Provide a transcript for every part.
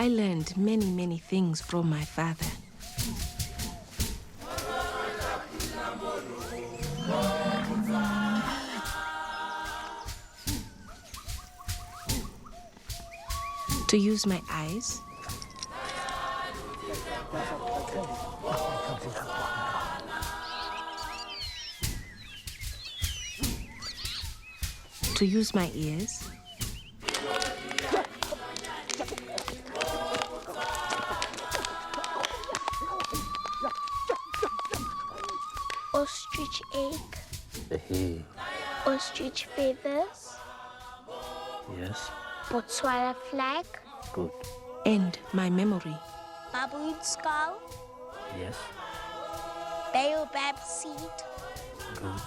I learned many things from my father. To use my eyes, to use my ears, ostrich egg, ostrich feathers, Yes, Botswana flag, good. and my memory. baboon skull, Yes, baobab seed, good.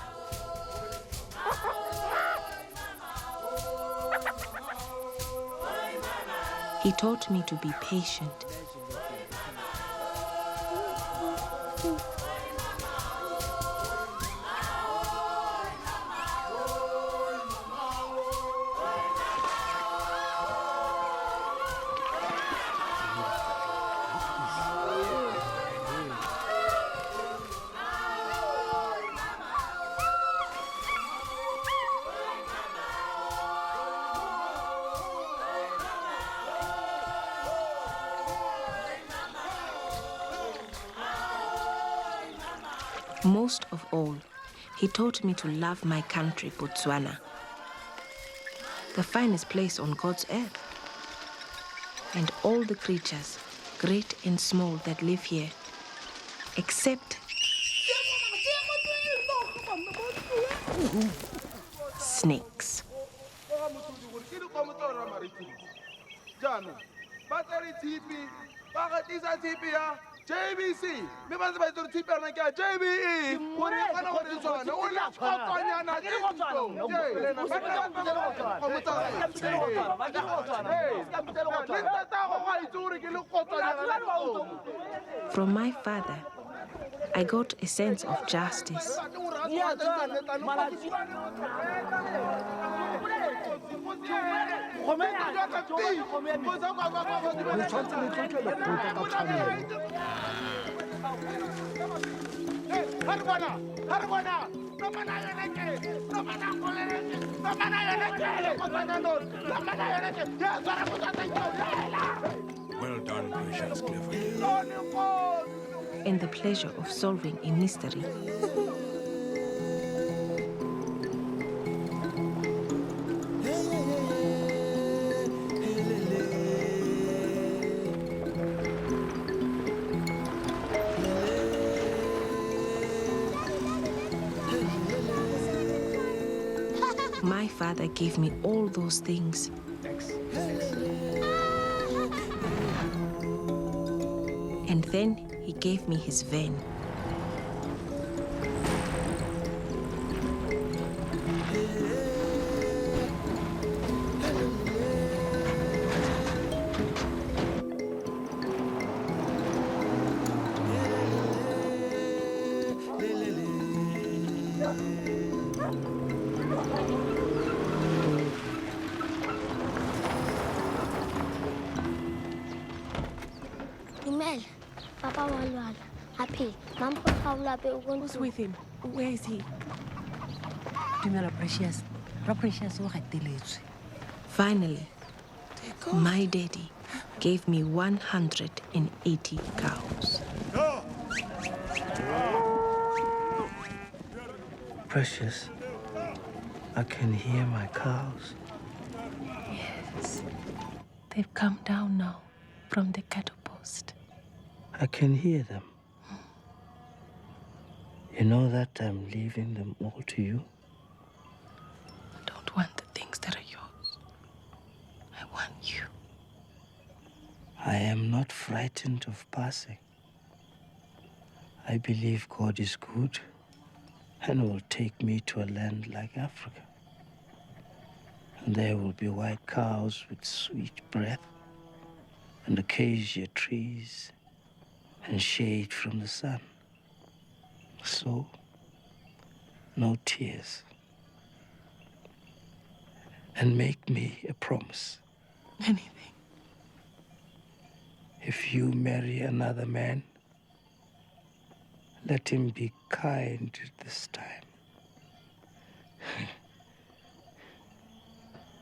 He taught me to be patient. Most of all, he taught me to love my country, Botswana, the finest place on God's earth, and all the creatures, great and small, that live here, except snakes. JBC, me banza ba itlo tipa na ke JBE go re kana go re tswana o la kopanyana ke From my father, I got a sense of justice. Well done, Precious Clifford. And the pleasure of solving a mystery. My father gave me all those things. And then he gave me his van. Papa walwala. Happy. Mom Who's with him? Where is he? Dumela, Precious. Precious, o gateletswe. Finally, my daddy gave me 180 cows. Precious, I can hear my cows. Yes, they've come down now from the cattle post. I can hear them. You know that I'm leaving them all to you? I don't want the things that are yours. I want you. I am not frightened of passing. I believe God is good and will take me to a land like Africa. And there will be white cows with sweet breath and acacia trees and shade from the sun. So, no tears. And make me a promise. Anything. If you marry another man, let him be kind this time.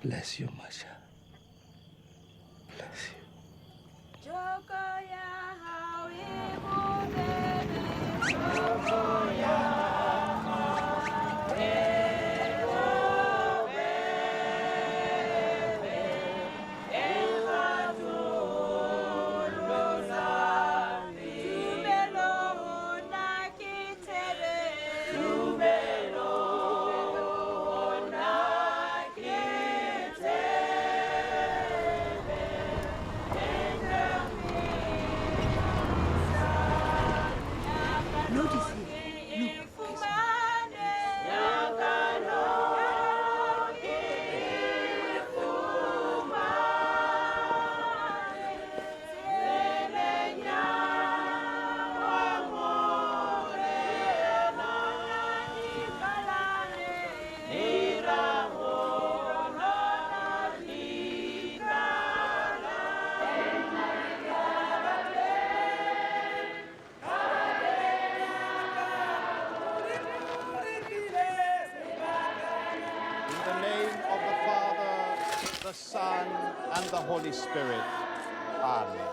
Bless you, Masha. Bless you. Notice him. Look. In the name of the Father, the Son, and the Holy Spirit. Amen.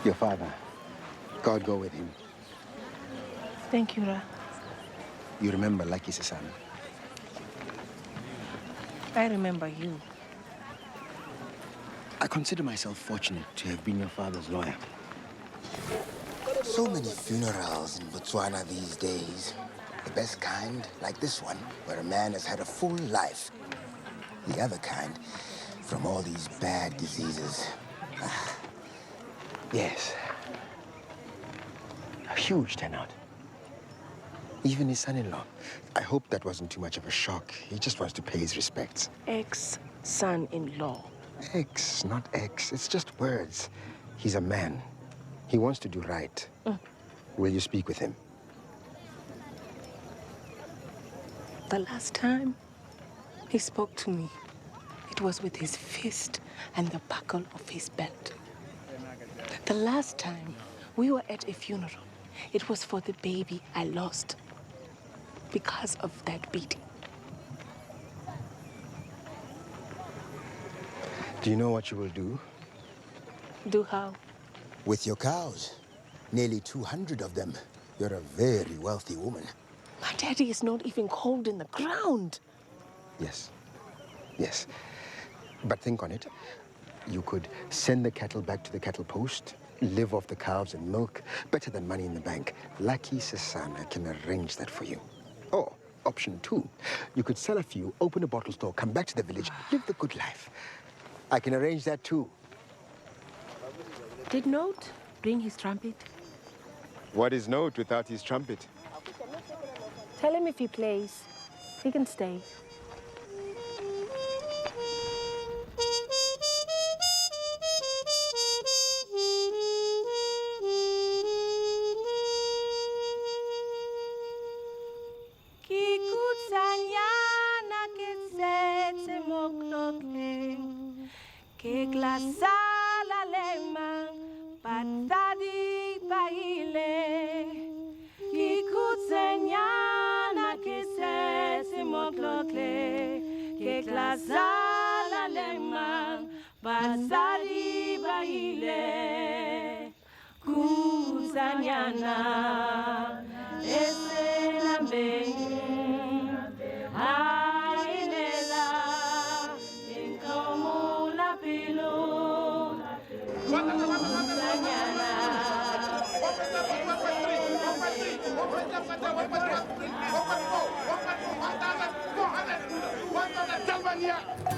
Your father, God go with him. Thank you, Ra. You remember Lucky Sasan? I remember you. I consider myself fortunate to have been your father's lawyer. So many funerals in Botswana these days. The best kind, like this one, where a man has had a full life. The other kind, from all these bad diseases. Yes. A huge turnout. Even his son-in-law. I hope that wasn't too much of a shock. He just wants to pay his respects. Ex-son-in-law. Ex, not ex. It's just words. He's a man. He wants to do right. Will you speak with him? The last time he spoke to me, it was with his fist and the buckle of his belt. The last time we were at a funeral, it was for the baby I lost because of that beating. Do you know what you will do? Do how? With your cows. Nearly 200 of them. You're a very wealthy woman. My daddy is not even cold in the ground. Yes. Yes. But think on it. You could send the cattle back to the cattle post, live off the calves and milk, better than money in the bank. Lucky Sasana can arrange that for you. Or, option 2, you could sell a few, open a bottle store, come back to the village, live the good life. I can arrange that too. Did Note bring his trumpet? What is Note without his trumpet? Tell him if he plays, he can stay.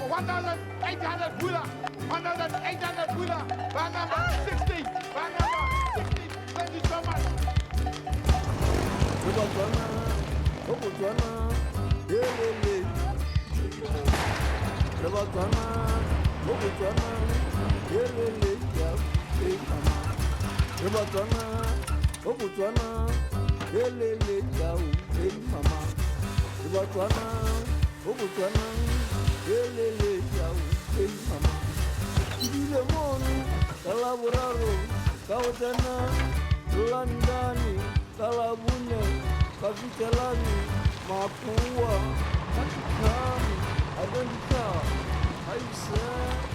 $1,800 $1,800 $1,800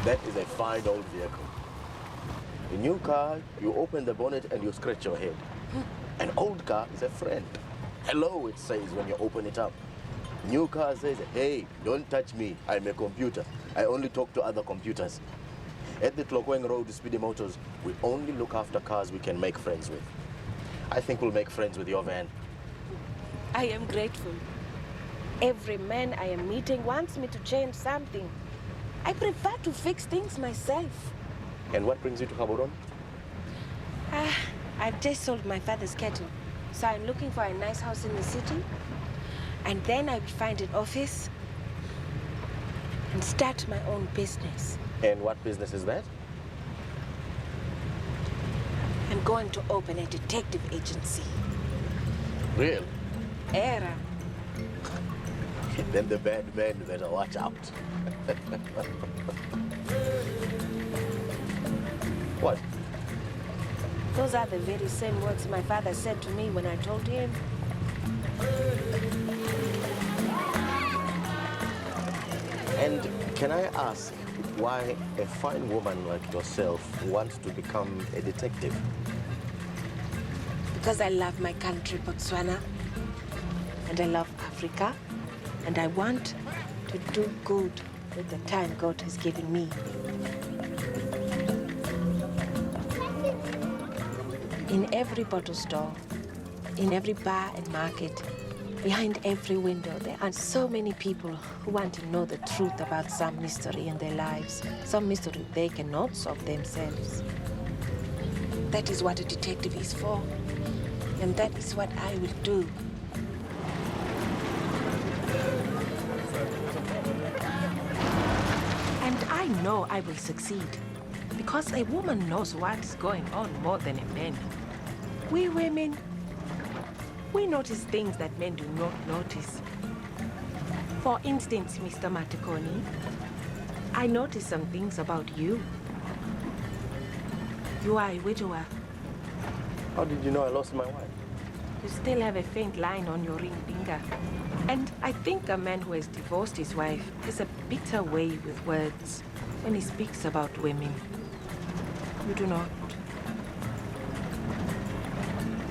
That is a fine old vehicle. A new car, you open the bonnet and you scratch your head. An old car is a friend. Hello, it says when you open it up. New car says, hey, don't touch me. I'm a computer. I only talk to other computers. At the Tlokweng Road Speedy Motors, we only look after cars we can make friends with. I think we'll make friends with your van. I am grateful. Every man I am meeting wants me to change something. I prefer to fix things myself. And what brings you to Gaborone? I've just sold my father's cattle, so I'm looking for a nice house in the city. And then I will find an office and start my own business. And what business is that? I'm going to open a detective agency. Real? Era. Then the bad men better watch out. What? Those are the very same words my father said to me when I told him. And can I ask why a fine woman like yourself wants to become a detective? Because I love my country, Botswana, and I love Africa, and I want to do good with the time God has given me. In every bottle store, in every bar and market, behind every window, there are so many people who want to know the truth about some mystery in their lives, some mystery they cannot solve themselves. That is what a detective is for, and that is what I will do. And I know I will succeed, because a woman knows what is going on more than a man. We women, we notice things that men do not notice. For instance, Mr. Matekoni, I noticed some things about you. You are a widower. How did you know I lost my wife? You still have a faint line on your ring finger. And I think a man who has divorced his wife has a bitter way with words when he speaks about women. You do not.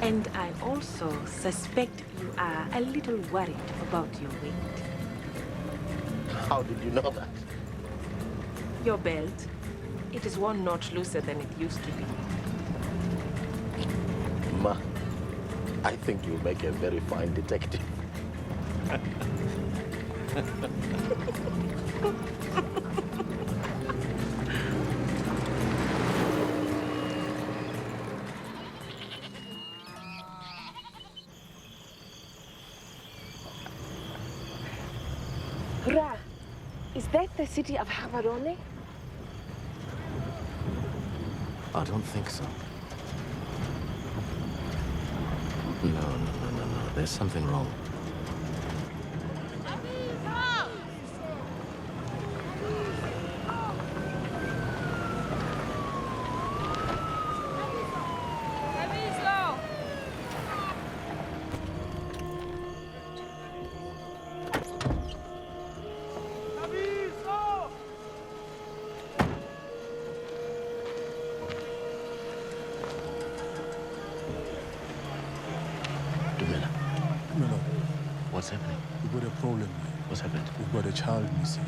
And I also suspect you are a little worried about your weight. How did you know that? Your belt, it is one notch looser than it used to be. Ma, I think you'll make a very fine detective. Ra, is that the city of Gaborone? I don't think so. No. There's something wrong. What's happening? We've got a problem, man. What's happened? We've got a child missing.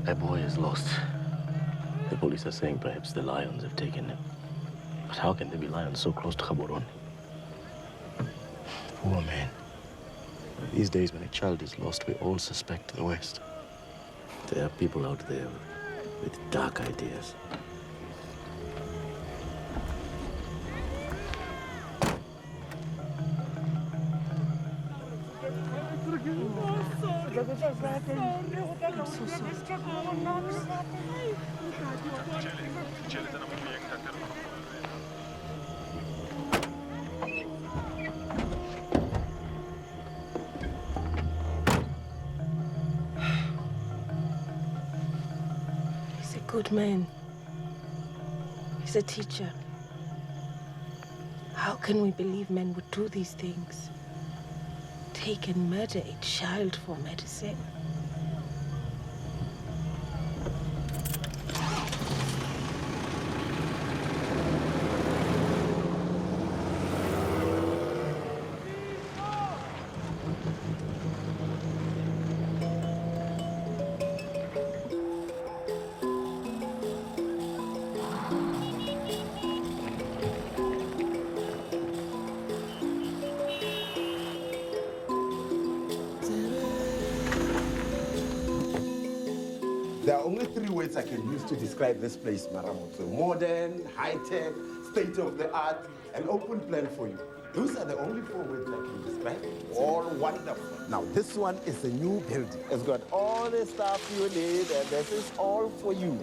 A boy is lost. A The police are saying perhaps the lions have taken him. But how can there be lions so close to Gaborone? Poor man. These days when a child is lost, we all suspect the West. There are people out there with dark ideas. He's a good man. He's a teacher. How can we believe men would do these things? Take and murder a child for medicine? There are only 3 words I can use to describe this place, Maramotso. Modern, high-tech, state-of-the-art, and open plan for you. Those are the only 4 words I can describe it. All wonderful. Now, this one is a new building. It's got all the stuff you need, and this is all for you.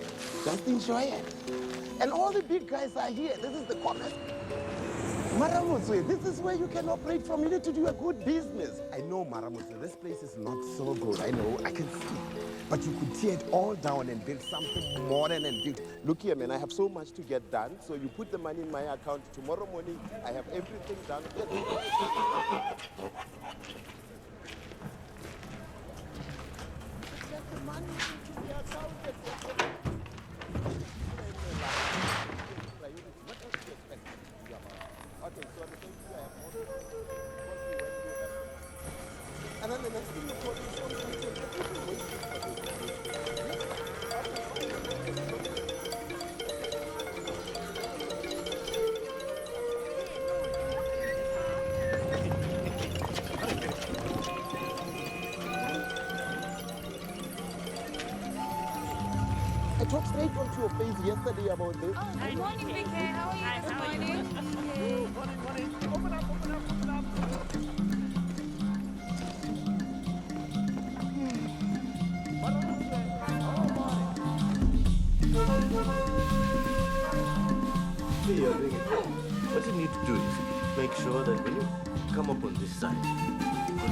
Just enjoy it. And all the big guys are here. This is the corner. Maramotso, this is where you can operate from. You need to do a good business. I know, Maramotso, this place is not so good. I know, I can see. But you could tear it all down and build something modern and big. Look here, man, I have so much to get done. So you put the money in my account. Tomorrow morning, I have everything done. And then the next thing you call I talked straight onto your face yesterday about this. Oh, good morning, Vicky. How are you this morning? Morning. Open up, open up, open up. What you need to do is make sure that when you come up on this side,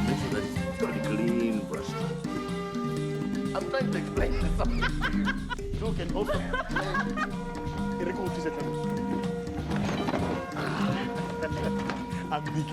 make sure that it's got a clean brush. I'm trying to explain this something. You can open. I'm BK.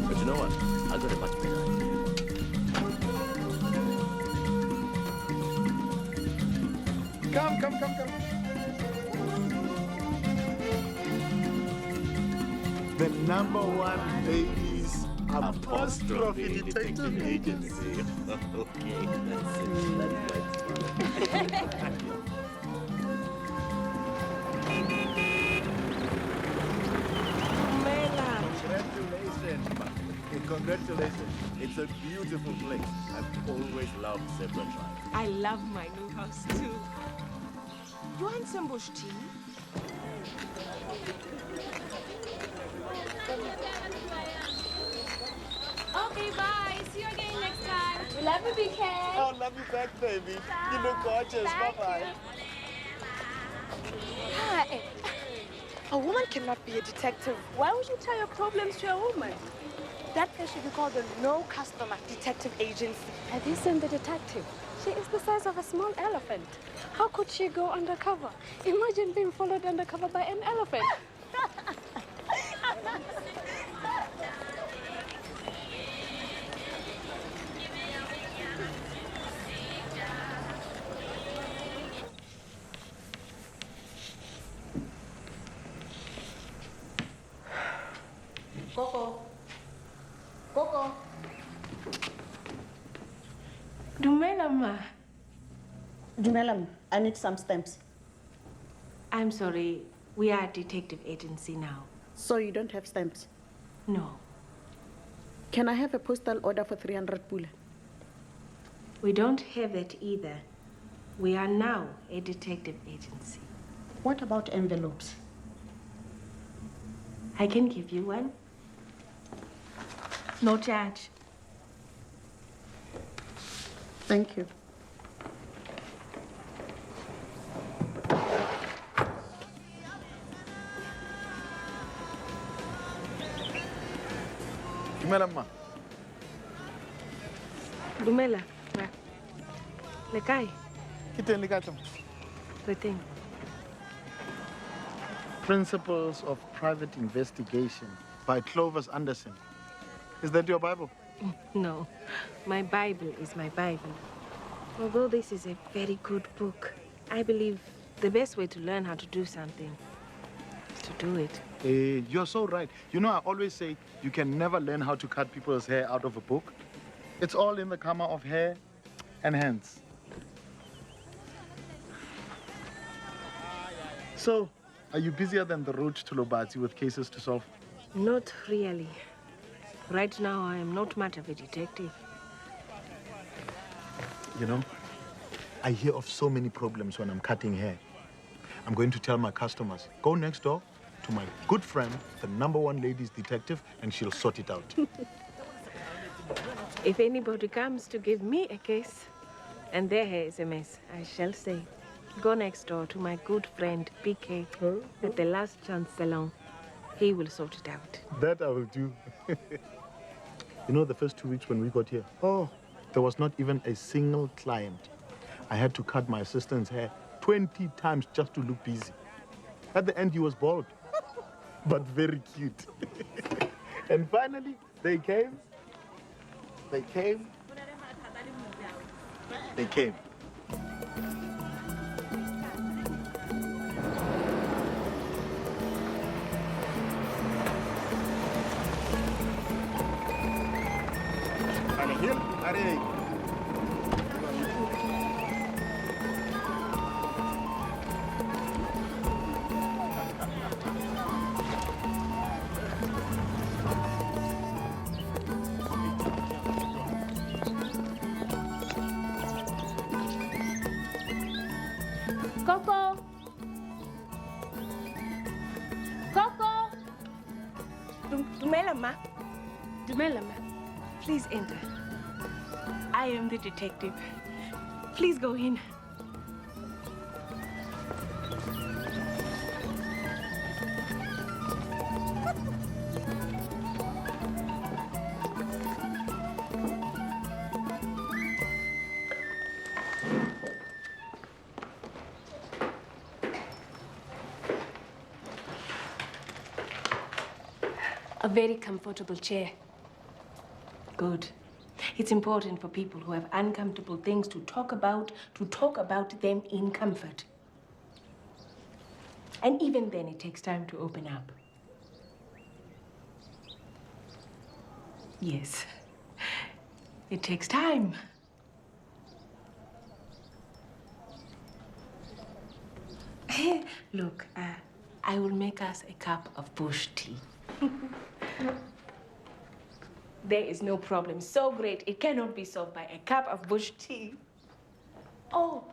But you know what? I got a much better idea. Come. The #1 ladies apostrophe detective agency. Okay, that's it. That's Congratulations. It's a beautiful place. I've always loved zebra tribe. I love my new house too. You want some bush tea? Okay, bye. See you again next time. Love you, BK. Oh, love you back, baby. You look gorgeous. Bye-bye. Hi. A woman cannot be a detective. Why would you tell your problems to a woman? That place should be called the No Customer Detective Agency. Have you seen the detective? She is the size of a small elephant. How could she go undercover? Imagine being followed undercover by an elephant. Coco. Coco. Dumela, ma. Dumela, I need some stamps. I'm sorry. We are a detective agency now. So you don't have stamps? No. Can I have a postal order for 300 pula? We don't have that either. We are now a detective agency. What about envelopes? I can give you one. No charge. Thank you. Dumela mma. Dumela, ma. Le kae? Ke teng le kae hle? Re teng. Principles of Private Investigation by Clovis Anderson. Is that your Bible? No, my Bible is my Bible. Although this is a very good book, I believe the best way to learn how to do something is to do it. You're so right. You know, I always say you can never learn how to cut people's hair out of a book. It's all in the karma of hair and hands. So, are you busier than the road to Lobati with cases to solve? Not really. Right now, I am not much of a detective. You know, I hear of so many problems when I'm cutting hair. I'm going to tell my customers, go next door to my good friend, the #1 ladies detective, and she'll sort it out. If anybody comes to give me a case and their hair is a mess, I shall say, go next door to my good friend, PK, at the Last Chance Salon. He will sort it out. That I will do. You know, the first 2 weeks when we got here, there was not even a single client. I had to cut my assistant's hair 20 times just to look busy. At the end, he was bald, but very cute. And finally, they came. They came. They came. Coco! Coco! Dumela, ma. Dumela, ma. Please enter. I am the detective. Please go in. A very comfortable chair. Good. It's important for people who have uncomfortable things to talk about them in comfort. And even then, it takes time to open up. Yes. It takes time. Look, I will make us a cup of bush tea. There is no problem so great it cannot be solved by a cup of bush tea. Oh,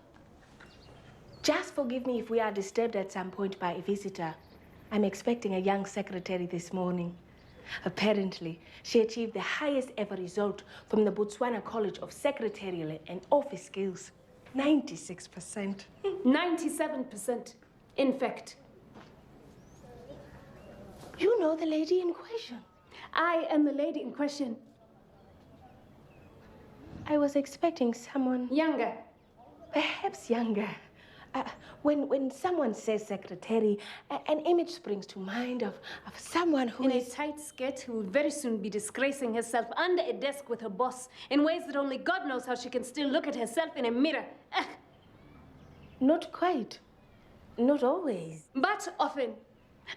just forgive me if we are disturbed at some point by a visitor. I'm expecting a young secretary this morning. Apparently, she achieved the highest ever result from the Botswana College of Secretarial and Office Skills. 96%. 97%, in fact. You know the lady in question. I am the lady in question. I was expecting someone... Younger. Perhaps younger. When someone says secretary, an image springs to mind of someone who in is... a tight skirt who will very soon be disgracing herself under a desk with her boss in ways that only God knows how she can still look at herself in a mirror. Not quite. Not always. But often.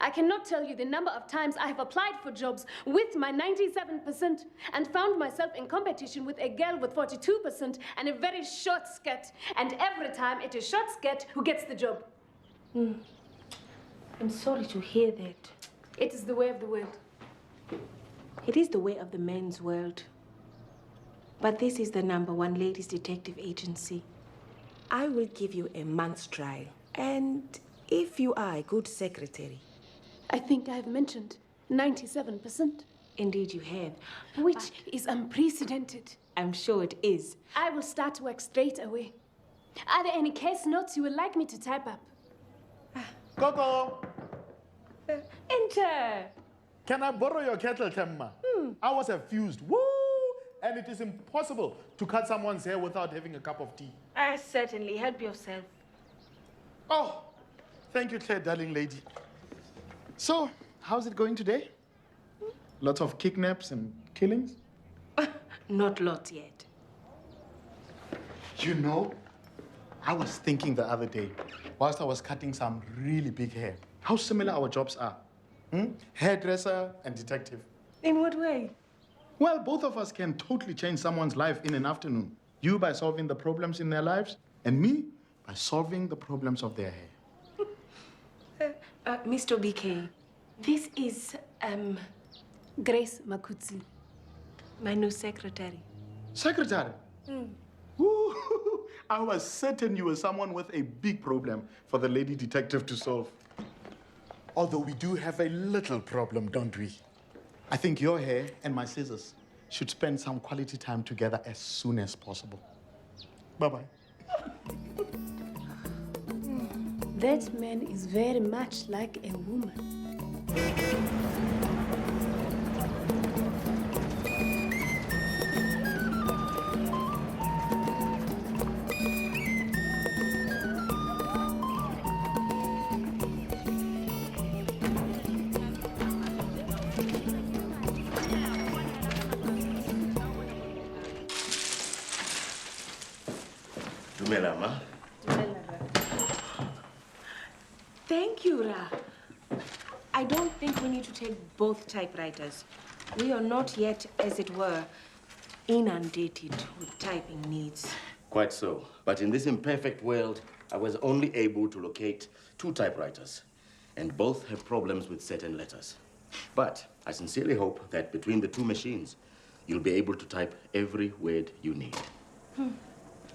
I cannot tell you the number of times I have applied for jobs with my 97% and found myself in competition with a girl with 42% and a very short skirt. And every time it is short skirt who gets the job. I'm sorry to hear that. It is the way of the world. It is the way of the men's world. But this is the #1 ladies detective agency. I will give you a month's trial. And if you are a good secretary... I think I have mentioned 97%. Indeed you have. Which is unprecedented. I'm sure it is. I will start work straight away. Are there any case notes you would like me to type up? Coco! Enter! Can I borrow your kettle, Temma? Ours have fused. Woo! And it is impossible to cut someone's hair without having a cup of tea. Certainly. Help yourself. Oh, thank you, Claire, darling lady. So, how's it going today? Lots of kidnaps and killings? Not lots yet. You know, I was thinking the other day, whilst I was cutting some really big hair, how similar our jobs are. Hairdresser and detective. In what way? Well, both of us can totally change someone's life in an afternoon. You by solving the problems in their lives, and me by solving the problems of their hair. Mr. BK, this is, Grace Makutsi. My new secretary. Secretary? Ooh, I was certain you were someone with a big problem for the lady detective to solve. Although we do have a little problem, don't we? I think your hair and my scissors should spend some quality time together as soon as possible. Bye-bye. That man is very much like a woman. Dumelama. Thank you, Ra. I don't think we need to take both typewriters. We are not yet, as it were, inundated with typing needs. Quite so. But in this imperfect world, I was only able to locate 2 typewriters. And both have problems with certain letters. But I sincerely hope that between the 2 machines, you'll be able to type every word you need.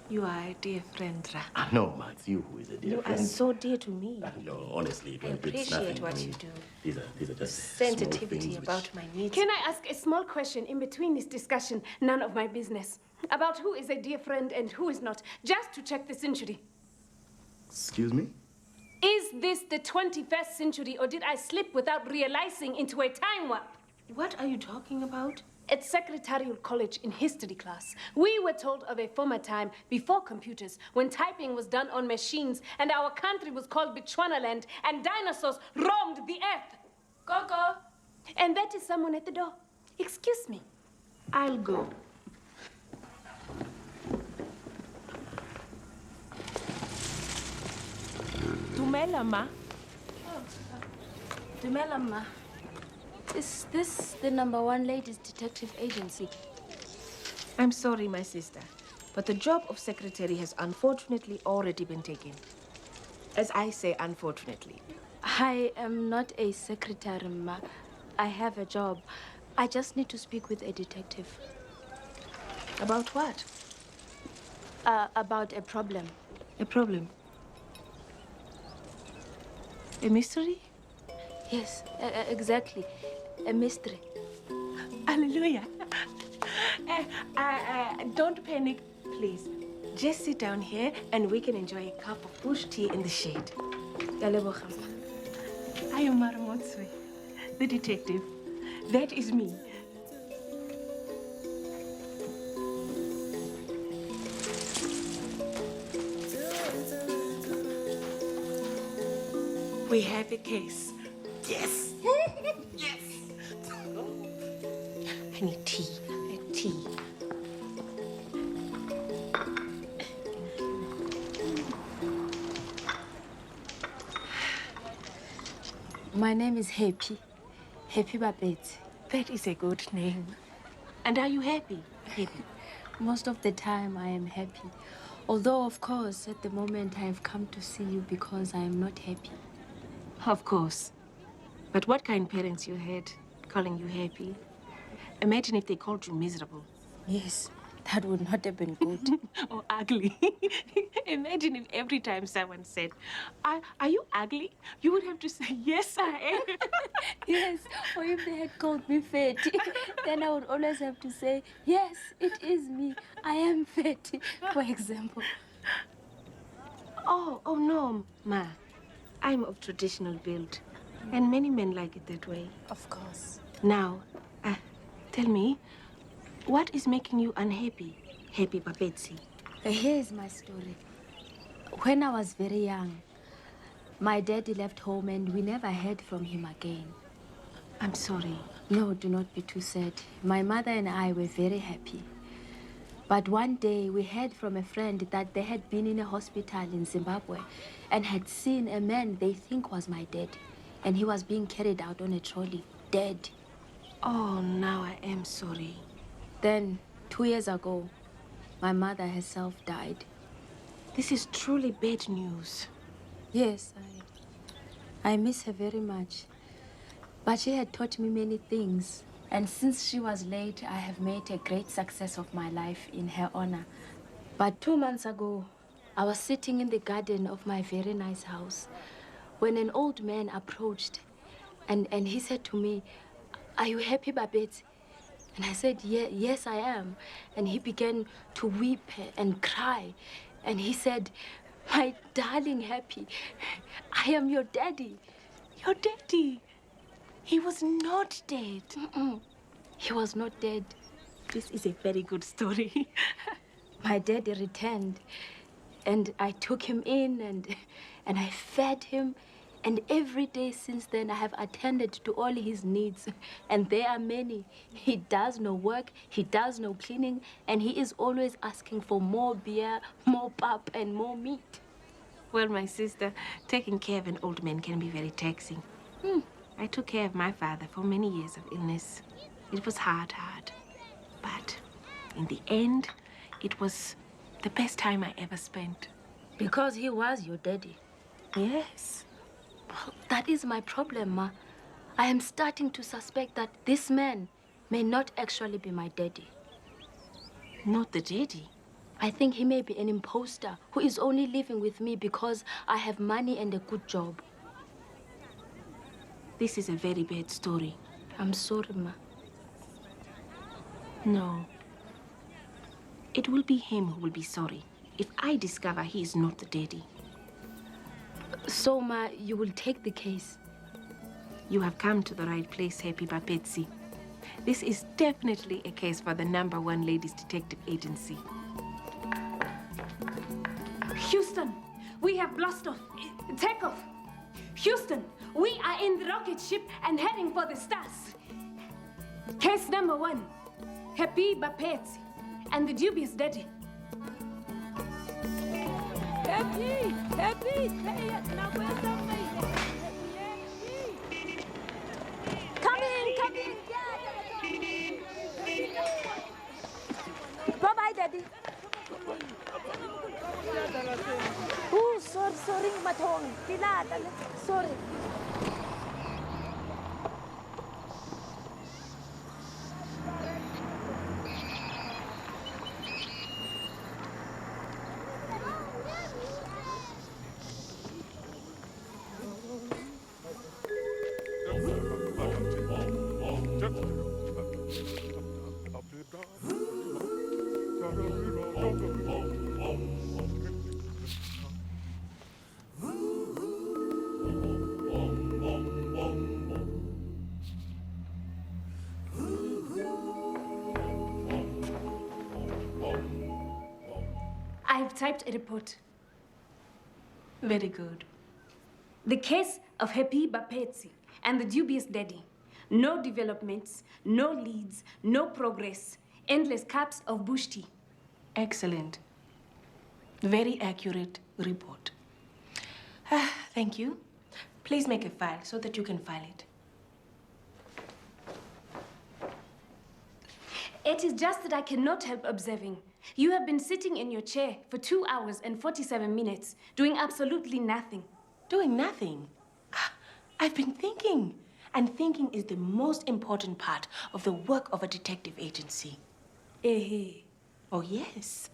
You are a dear friend, Ra. No, ma, it's you who is a dear friend. You are so dear to me. No, honestly, I it's appreciate nothing. what I mean, you do. These are just Sensitivity about my needs. Can I ask a small question in between this discussion? None of my business. About who is a dear friend and who is not, just to check the century. Excuse me? Is this the 21st century, or did I slip without realizing into a time warp? What are you talking about? At Secretarial College in history class, we were told of a former time before computers, when typing was done on machines and our country was called Bechuanaland and dinosaurs roamed the earth. Coco! And that is someone at the door. Excuse me. I'll go. Dumelama. Dumelama. Is this the #1 ladies detective agency? I'm sorry, my sister, but the job of secretary has unfortunately already been taken. As I say, unfortunately. I am not a secretary, ma. I have a job. I just need to speak with a detective. About what? About a problem. A problem? A mystery? Yes, exactly. A mystery. Hallelujah. Don't panic, please. Just sit down here and we can enjoy a cup of bush tea in the shade. I am Maramotswe, the detective. That is me. We have a case. Yes. Yes. I need tea. Tea. My name is Happy. Happy Babette. That is a good name. And are you happy? Happy? Most of the time, I am happy. Although, of course, at the moment, I have come to see you because I am not happy. Of course. But what kind of parents you had calling you happy? Imagine if they called you miserable. Yes, that would not have been good. Or ugly. Imagine if every time someone said, are you ugly? You would have to say, yes, I am. Yes, or if they had called me fat, then I would always have to say, yes, it is me. I am fat, for example. Oh, no, Ma. I'm of traditional build. And many men like it that way. Of course. Now, tell me, what is making you unhappy, Happy Babetsi? Here is my story. When I was very young, my daddy left home and we never heard from him again. I'm sorry. No, do not be too sad. My mother and I were very happy. But one day we heard from a friend that they had been in a hospital in Zimbabwe and had seen a man they think was my dad. And he was being carried out on a trolley, dead. Oh, now I am sorry. Then, 2 years ago, my mother herself died. This is truly bad news. Yes, I miss her very much. But she had taught me many things. And since she was late, I have made a great success of my life in her honor. But 2 months ago, I was sitting in the garden of my very nice house when an old man approached and he said to me, "Are you happy, Babette?" And I said, yes, I am. And he began to weep and cry. And he said, "My darling Happy, I am your daddy." Your daddy? He was not dead. He was not dead. This is a very good story. My daddy returned, and I took him in and I fed him. And every day since then, I have attended to all his needs. And there are many. He does no work, he does no cleaning, and he is always asking for more beer, more pap, and more meat. Well, my sister, taking care of an old man can be very taxing. I took care of my father for many years of illness. It was hard. But in the end, it was the best time I ever spent. Because he was your daddy. Yes. Well, that is my problem, Ma. I am starting to suspect that this man may not actually be my daddy. Not the daddy? I think he may be an imposter who is only living with me because I have money and a good job. This is a very bad story. I'm sorry, Ma. No. It will be him who will be sorry if I discover he is not the daddy. So, Ma, you will take the case? You have come to the right place, Happy Babetsi. This is definitely a case for the #1 Ladies Detective Agency. Houston, we have blast off. Take off. Houston, we are in the rocket ship and heading for the stars. Case #1, Happy Babetsi and the dubious daddy. Happy! Come in. Bye-bye, Daddy. Oh, sorry, Matong. Sorry. I've typed a report. Very good. The case of Happy Bapetsi and the dubious daddy. No developments, no leads, no progress. Endless cups of bush tea. Excellent. Very accurate report. Thank you. Please make a file so that you can file it. It is just that I cannot help observing. You have been sitting in your chair for 2 hours and 47 minutes, doing absolutely nothing. Doing nothing? I've been thinking. And thinking is the most important part of the work of a detective agency. Eh? Oh, yes.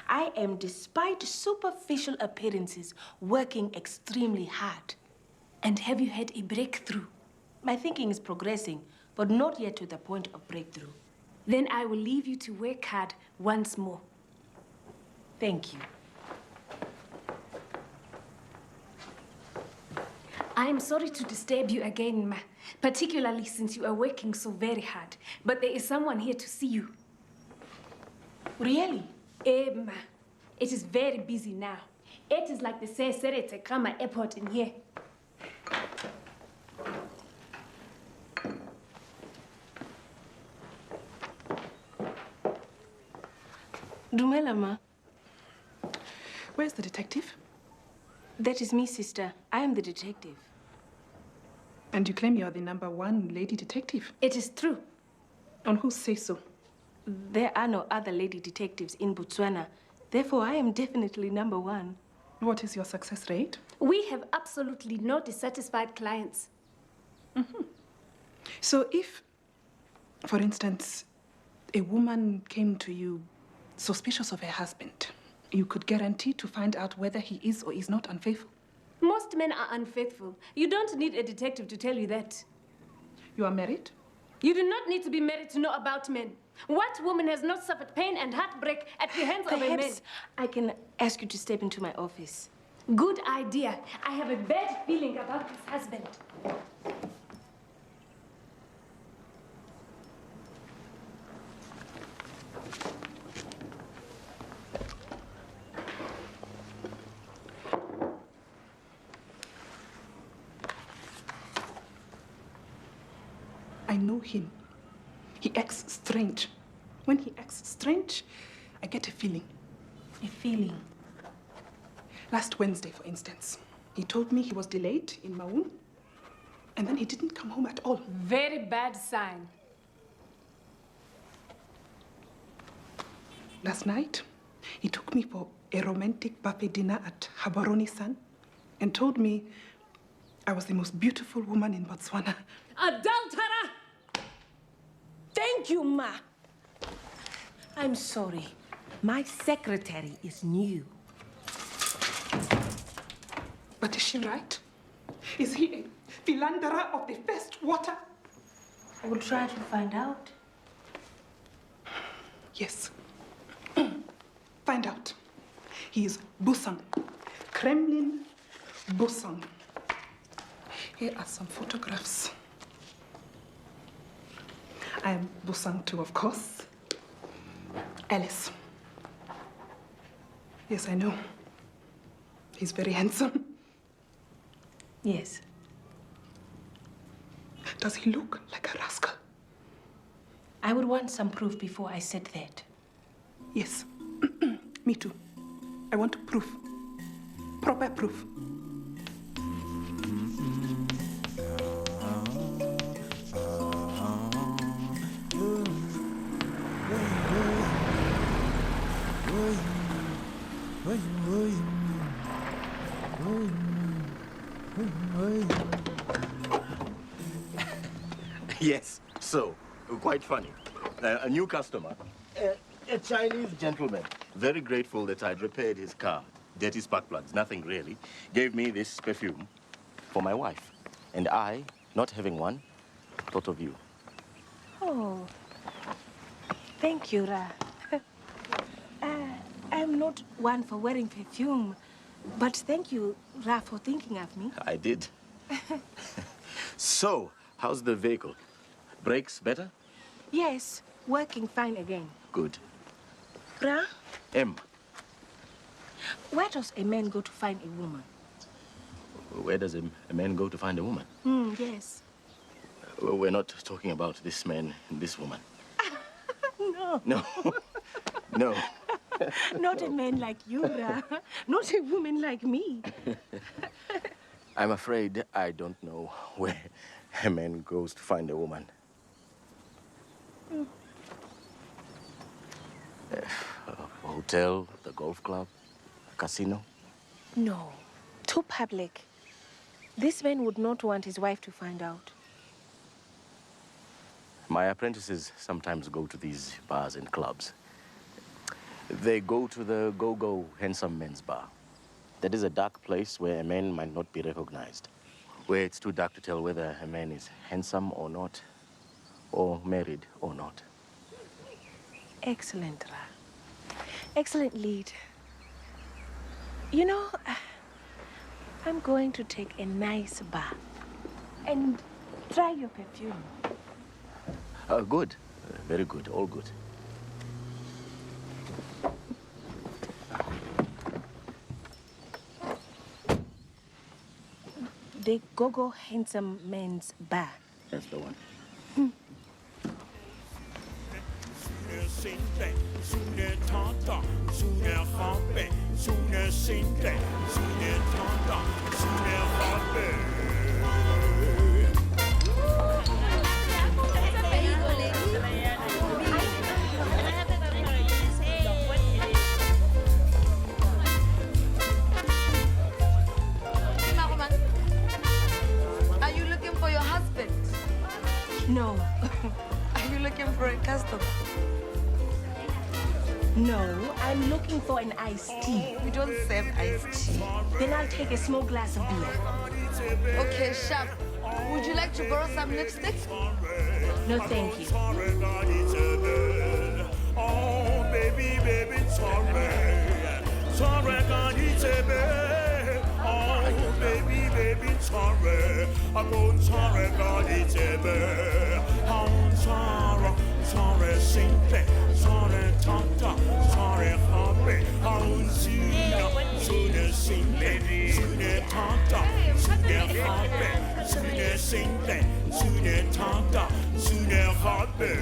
I am, despite superficial appearances, working extremely hard. And have you had a breakthrough? My thinking is progressing, but not yet to the point of breakthrough. Then I will leave you to work hard once more. Thank you. I am sorry to disturb you again, Ma, particularly since you are working so very hard. But there is someone here to see you. Really? Ma, it is very busy now. It is like the Serete Kama airport in here. Dumela, Ma. Where's the detective? That is me, sister. I am the detective. And you claim you are the #1 lady detective? It is true. On whose say-so? There are no other lady detectives in Botswana. Therefore, I am definitely #1. What is your success rate? We have absolutely no dissatisfied clients. So if, for instance, a woman came to you suspicious of her husband, you could guarantee to find out whether he is or is not unfaithful? Most men are unfaithful. You don't need a detective to tell you that. You are married? You do not need to be married to know about men. What woman has not suffered pain and heartbreak at the hands of a man? Perhaps I can ask you to step into my office. Good idea. I have a bad feeling about this husband. I know him. He acts strange. When he acts strange, I get a feeling. A feeling? Last Wednesday, for instance, he told me he was delayed in Maun, and then he didn't come home at all. Very bad sign. Last night, he took me for a romantic buffet dinner at Habaroni-san and told me I was the most beautiful woman in Botswana. Adulterer! Thank you, Ma. I'm sorry. My secretary is new. But is she right? Is he a philanderer of the first water? I will try to find out. Yes. Find out. He is Busang. Kremlin Busang. Here are some photographs. I am Busang too, of course. Alice. Yes, I know. He's very handsome. Yes. Does he look like a rascal? I would want some proof before I said that. Yes. Me too. I want proof. Proper proof. Yes, so, quite funny. A new customer, a Chinese gentleman, very grateful that I'd repaired his car. Dirty spark plugs, nothing really. Gave me this perfume for my wife. And I, not having one, thought of you. Oh, thank you, Ra. I'm not one for wearing perfume, but thank you, Ra, for thinking of me. I did. So, how's the vehicle? Brakes better? Yes, working fine again. Good. Ra, M. where does a man go to find a woman? Where does a man go to find a woman? Yes. We're not talking about this man and this woman. No. No. No. Not a man like you, Ra. Not a woman like me. I'm afraid I don't know where a man goes to find a woman. A hotel, the golf club, a casino? No, too public. This man would not want his wife to find out. My apprentices sometimes go to these bars and clubs. They go to the go-go handsome men's bar. That is a dark place where a man might not be recognized, where it's too dark to tell whether a man is handsome or not, or married or not. Excellent, Ra. Excellent lead. You know, I'm going to take a nice bath and try your perfume. Good. Very good. All good. The Go-Go Handsome Men's Bar. That's the one. Are you looking for your husband? No. Are you looking for a customer? No, I'm looking for an iced tea. We don't serve iced tea. Then I'll take a small glass of beer. Okay, Sharp. Would you like to borrow some lipstick? No, thank you. Oh, baby, baby, oh, baby, baby, sorry. I'm going sorry, God, it's ever. Oh, sorry, sorry, simple, sorry, tata, sorry, happy. Oh, sooner, simple, sooner, tata, sooner, happy, sooner, simple, sooner, tata, sooner, happy.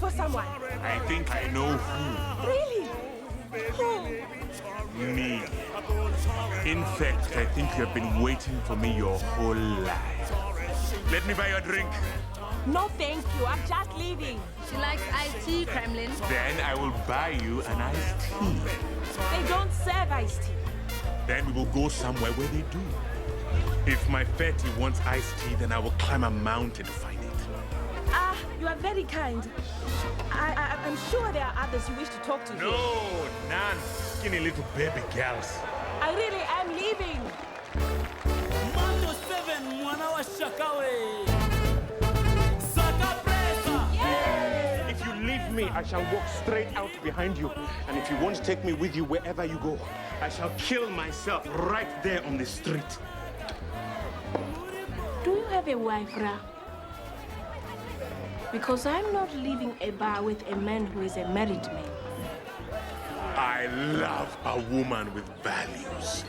For someone. I think I know who. Really? Who? Me. In fact, I think you have been waiting for me your whole life. Let me buy you a drink. No, thank you. I'm just leaving. She likes iced tea, Kremlin. Then I will buy you an iced tea. They don't serve iced tea. Then we will go somewhere where they do. If my fatty wants iced tea, then I will climb a mountain to find it. Ah, you are very kind. I'm sure there are others you wish to talk to here. No, none. Skinny little baby girls. I really am leaving. Mando 7, mwana wa Shakawe. If you leave me, I shall walk straight out behind you. And if you won't take me with you wherever you go, I shall kill myself right there on the street. Do you have a wife, Ra? Because I'm not leaving a bar with a man who is a married man. I love a woman with values.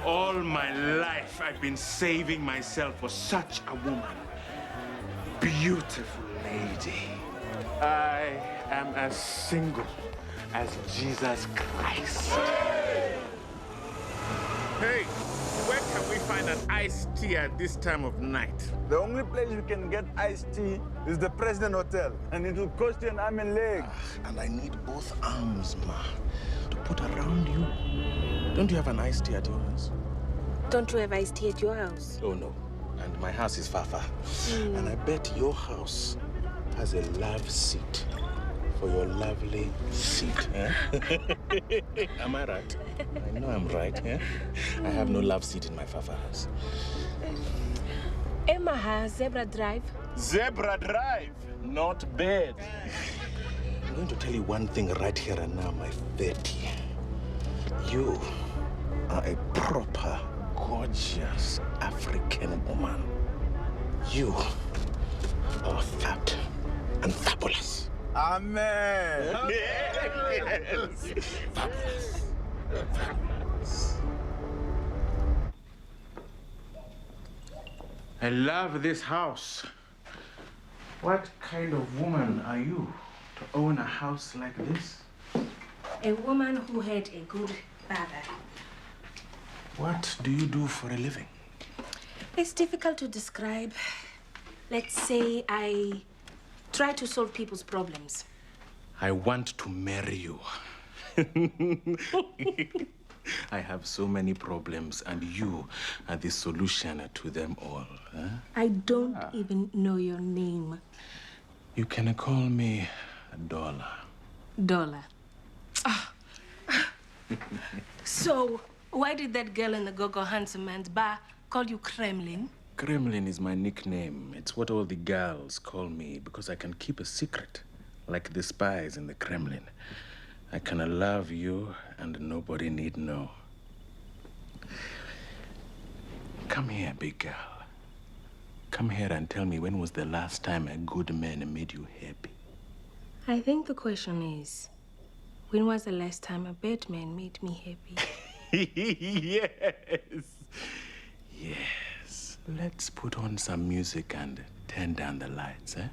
All my life, I've been saving myself for such a woman. Beautiful lady. I am as single as Jesus Christ. Hey, where can we find an iced tea at this time of night? The only place you can get iced tea is the President Hotel, and it'll cost you an arm and leg. And I need both arms, ma, to put around you. Don't you have an iced tea at your house? Don't you have iced tea at your house? Oh, no. And my house is far. And I bet your house has a love seat for your lovely seat. Eh? Am I right? I know I'm right. Eh? I have no love seat in my Fafa house. Emma has Zebra Drive. Zebra Drive, not bad. I'm going to tell you one thing right here and now, my 30. You are a proper, gorgeous African woman. You are fat and fabulous. Amen. Yes. Fabulous. Fabulous. I love this house. What kind of woman are you to own a house like this? A woman who had a good father. What do you do for a living? It's difficult to describe. Let's say I try to solve people's problems. I want to marry you. I have so many problems, and you are the solution to them all. Huh? I don't even know your name. You can call me Dollar. Dollar. Ah. So, why did that girl in the Gogo Handsome Man's bar call you Kremlin? Kremlin is my nickname. It's what all the girls call me because I can keep a secret, like the spies in the Kremlin. I can love you and nobody need know. Come here, big girl. Come here and tell me, when was the last time a good man made you happy? I think the question is, when was the last time a bad man made me happy? Yes. Yes. Let's put on some music and turn down the lights, eh?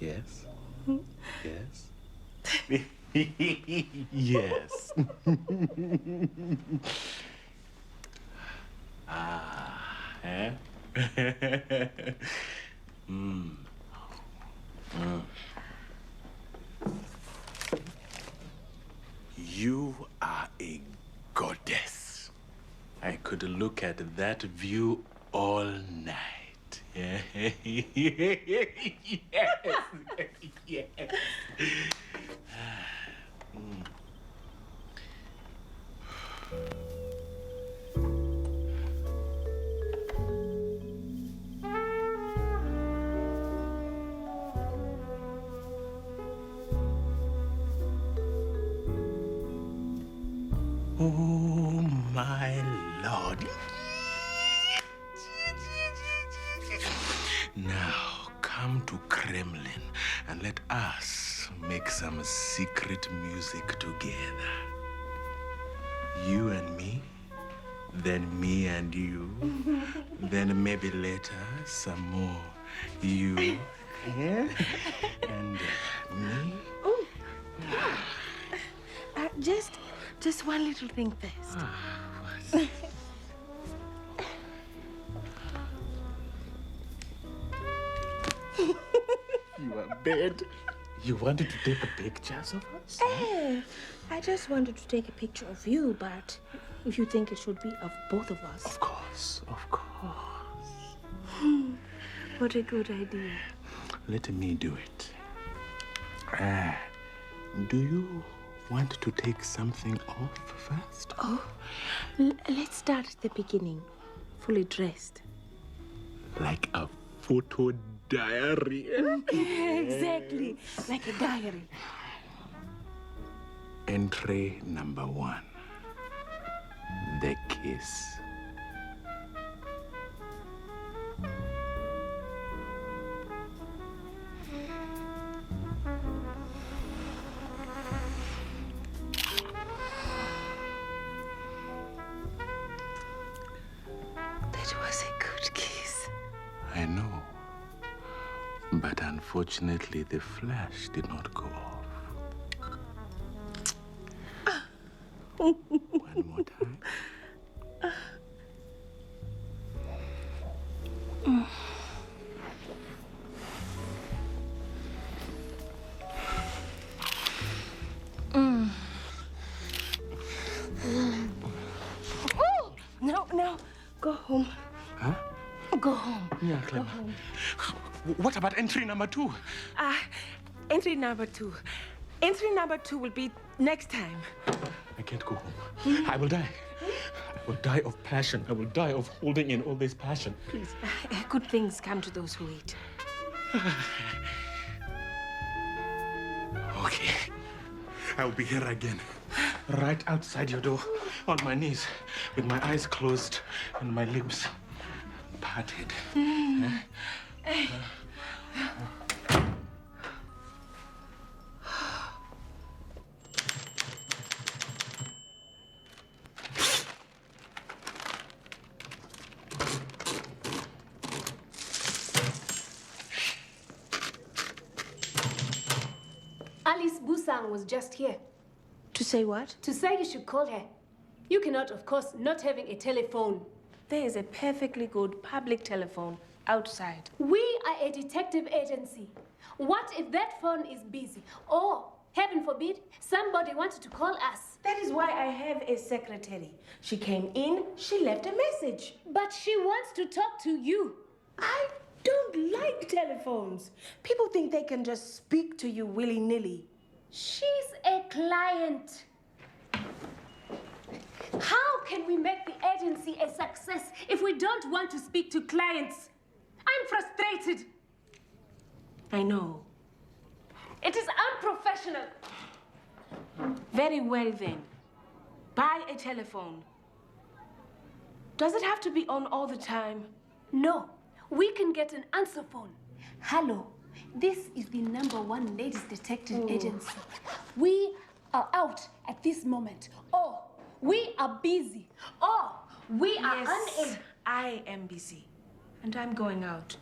Yes? Yes? Yes. Eh? You are a goddess. I could look at that view all night. Yeah. Yes. Yes. Oh, my Lord. Now, come to Kremlin and let us make some secret music together. You and me, then me and you, then maybe later some more you and me. Oh. Just one little thing first. You are bad. You wanted to take pictures of us? I just wanted to take a picture of you, but if you think it should be of both of us. Of course, of course. What a good idea. Let me do it. Do you want to take something off first? Oh, let's start at the beginning. Fully dressed. Like a photo diary. Exactly, like a diary. Entry number 1. The kiss. Unfortunately, the flash did not go off. One more time. No. Go home. Huh? Go home. Yeah, Clem. What about entry number 2? Entry number 2. Entry number 2 will be next time. I can't go home. I will die. I will die of passion. I will die of holding in all this passion. Please. Good things come to those who wait. Okay. I will be here again. Right outside your door. On my knees. With my eyes closed and my lips parted. Alice Busang was just here. To say what? To say you should call her. You cannot, of course, not having a telephone. There is a perfectly good public telephone outside. We are a detective agency. What if that phone is busy? Or, heaven forbid, somebody wanted to call us. That is why I have a secretary. She came in, she left a message. But she wants to talk to you. I don't like telephones. People think they can just speak to you willy-nilly. She's a client. How can we make the agency a success if we don't want to speak to clients? I'm frustrated. I know. It is unprofessional. Very well then. Buy a telephone. Does it have to be on all the time? No. We can get an answer phone. Hello. This is the #1 ladies detective agency. We are out at this moment. Or we are busy. Or we are unable. I am busy. And I'm going out.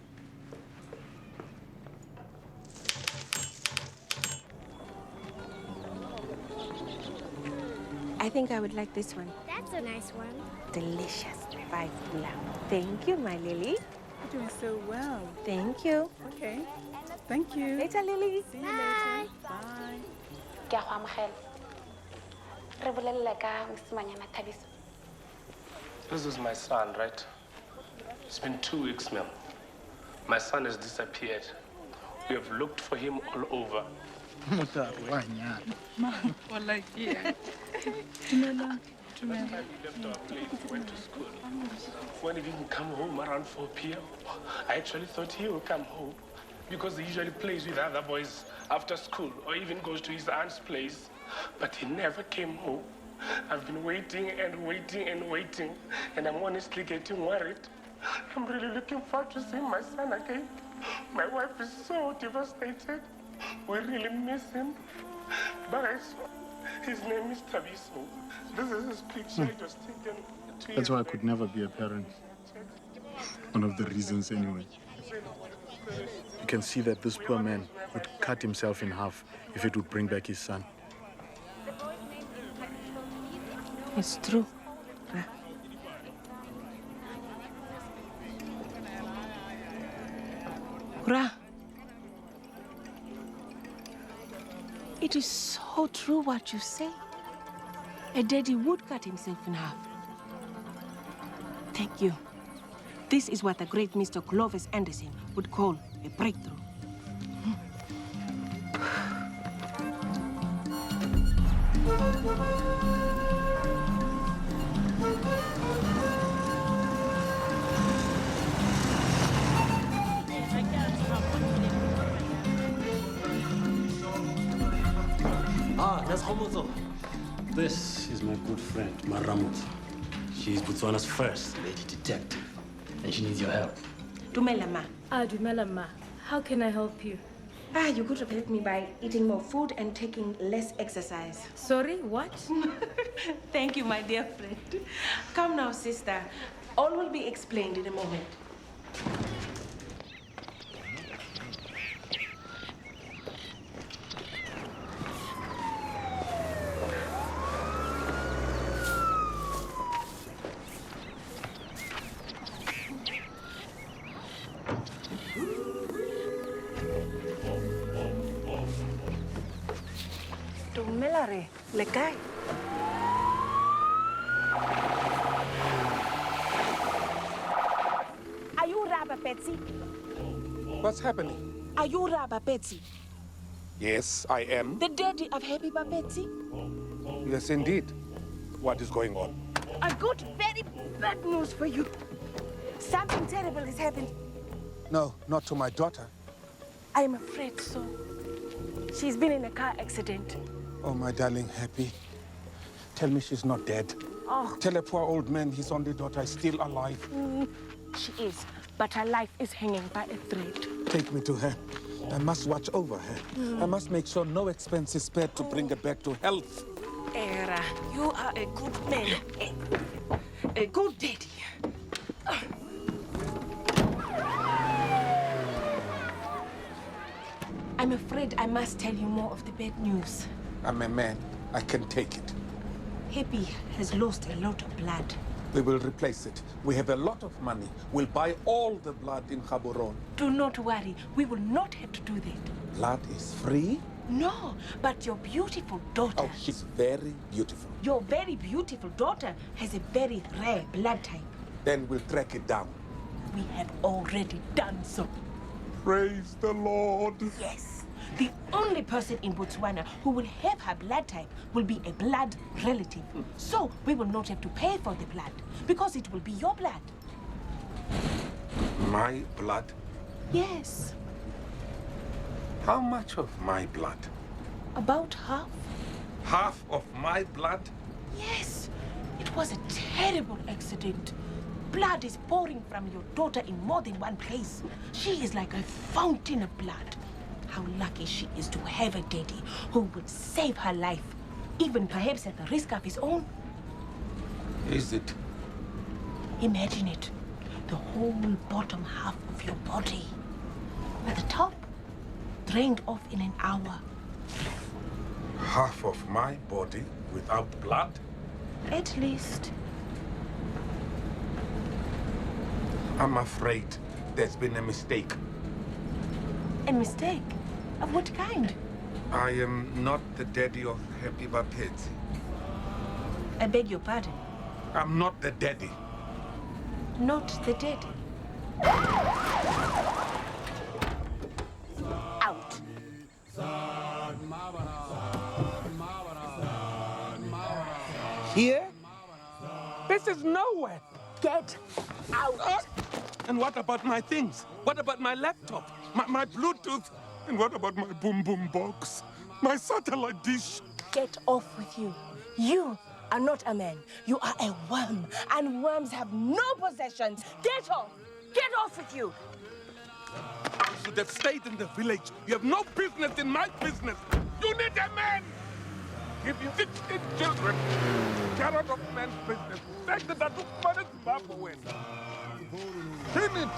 I think I would like this one. That's a nice one. Delicious. 5 pulau. Thank you, my Lily. You're doing so well. Thank you. Okay. Thank you. Later, Lily. See you later. Bye. Ke a go amogela. Re bolella ka mosimanyana Thabiso. This is my son, right? It's been 2 weeks now. My son has disappeared. We have looked for him all over. Ma, wallahi. Tumela. Last time we left our place, we went to school. When he didn't come home around 4 p.m., I actually thought he would come home because he usually plays with other boys after school or even goes to his aunt's place. But he never came home. I've been waiting and waiting and waiting, and I'm honestly getting worried. I'm really looking forward to seeing my son again. My wife is so devastated. We really miss him. But I saw his name is Thabiso. This is his picture. It was taken 2 years That's why I could never be a parent. One of the reasons, anyway. You can see that this poor man would cut himself in half if it would bring back his son. It's true. Ra. It is so true what you say. A daddy would cut himself in half. Thank you. This is what the great Mr. Clovis Anderson would call a breakthrough. That's Homozo. This is my good friend, Maramut. She's Botswana's first lady detective, and she needs your help. Dumela ma. Dumela ma. How can I help you? You could have helped me by eating more food and taking less exercise. Sorry, what? Thank you, my dear friend. Come now, sister. All will be explained in a moment. le kae? Are you Raba Betsy? What's happening? Are you Raba Betsy? Yes, I am. The daddy of Happy Betsy? Yes, indeed. What is going on? I've got very bad news for you. Something terrible has happened. No, not to my daughter. I am afraid so. She's been in a car accident. Oh, my darling Happy. Tell me she's not dead. Oh. Tell a poor old man his only daughter is still alive. She is, but her life is hanging by a thread. Take me to her. I must watch over her. I must make sure no expense is spared to bring her back to health. Era, you are a good man. A good daddy. I'm afraid I must tell you more of the bad news. I'm a man. I can take it. Happy has lost a lot of blood. We will replace it. We have a lot of money. We'll buy all the blood in Gaborone. Do not worry. We will not have to do that. Blood is free? No, but your beautiful daughter... Oh, she's very beautiful. Your very beautiful daughter has a very rare blood type. Then we'll track it down. We have already done so. Praise the Lord. Yes. The only person in Botswana who will have her blood type will be a blood relative. So we will not have to pay for the blood because it will be your blood. My blood? Yes. How much of my blood? About half. Half of my blood? Yes. It was a terrible accident. Blood is pouring from your daughter in more than one place. She is like a fountain of blood. How lucky she is to have a daddy who would save her life, even perhaps at the risk of his own. Is it? Imagine it. The whole bottom half of your body. At the top, drained off in an hour. Half of my body without blood? At least. I'm afraid there's been a mistake. A mistake? Of what kind? I am not the daddy of Happy Bapetsi. I beg your pardon? I'm not the daddy. Not the daddy? Out. Here? This is nowhere. Get out. And what about my things? What about my laptop? My Bluetooth? And what about my boom boom box? My satellite dish? Get off with you. You are not a man. You are a worm. And worms have no possessions. Get off. Get off with you. You should have stayed in the village. You have no business in my business. You need a man. Give you 16 children. Get out of man's business. Take the tattoo money to win. Finish it.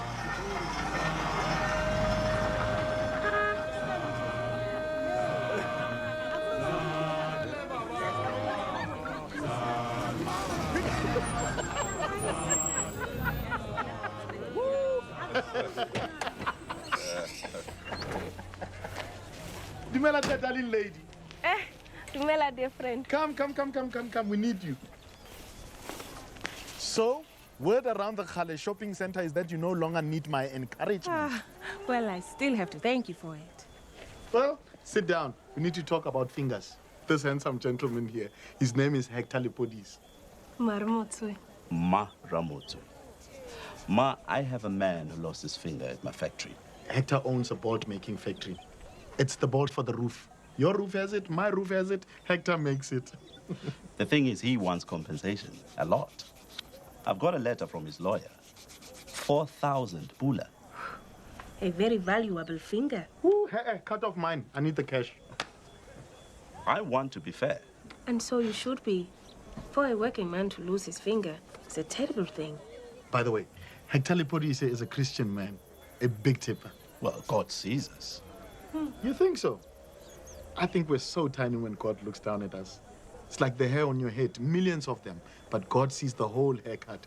Dumela, dear darling lady. Dumela, dear friend. Come. We need you. So, word around the Khale shopping center is that you no longer need my encouragement. Well, I still have to thank you for it. Well, sit down. We need to talk about fingers. This handsome gentleman here, his name is Hector Lipodis. Marmotswe. Ma Ramotso. Ma, I have a man who lost his finger at my factory. Hector owns a bolt-making factory. It's the bolt for the roof. Your roof has it, my roof has it, Hector makes it. The thing is, he wants compensation. A lot. I've got a letter from his lawyer. 4,000 pula. A very valuable finger. Ooh, hey, cut off mine. I need the cash. I want to be fair. And so you should be. For a working man to lose his finger is a terrible thing. By the way, Hector Lipodis is a Christian man, a big tipper. Well, God sees us. You think so? I think we're so tiny when God looks down at us. It's like the hair on your head, millions of them, but God sees the whole haircut.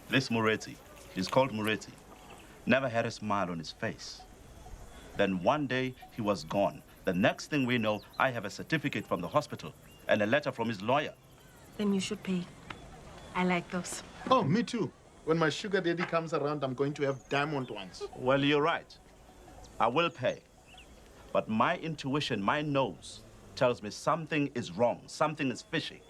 This Moretti, he's called Moretti, never had a smile on his face. Then one day, he was gone, The next thing we know, I have a certificate from the hospital and a letter from his lawyer. Then you should pay. I like those. Oh, me too. When my sugar daddy comes around, I'm going to have diamond ones. Well, you're right. I will pay. But my intuition, my nose, tells me something is wrong. Something is fishy.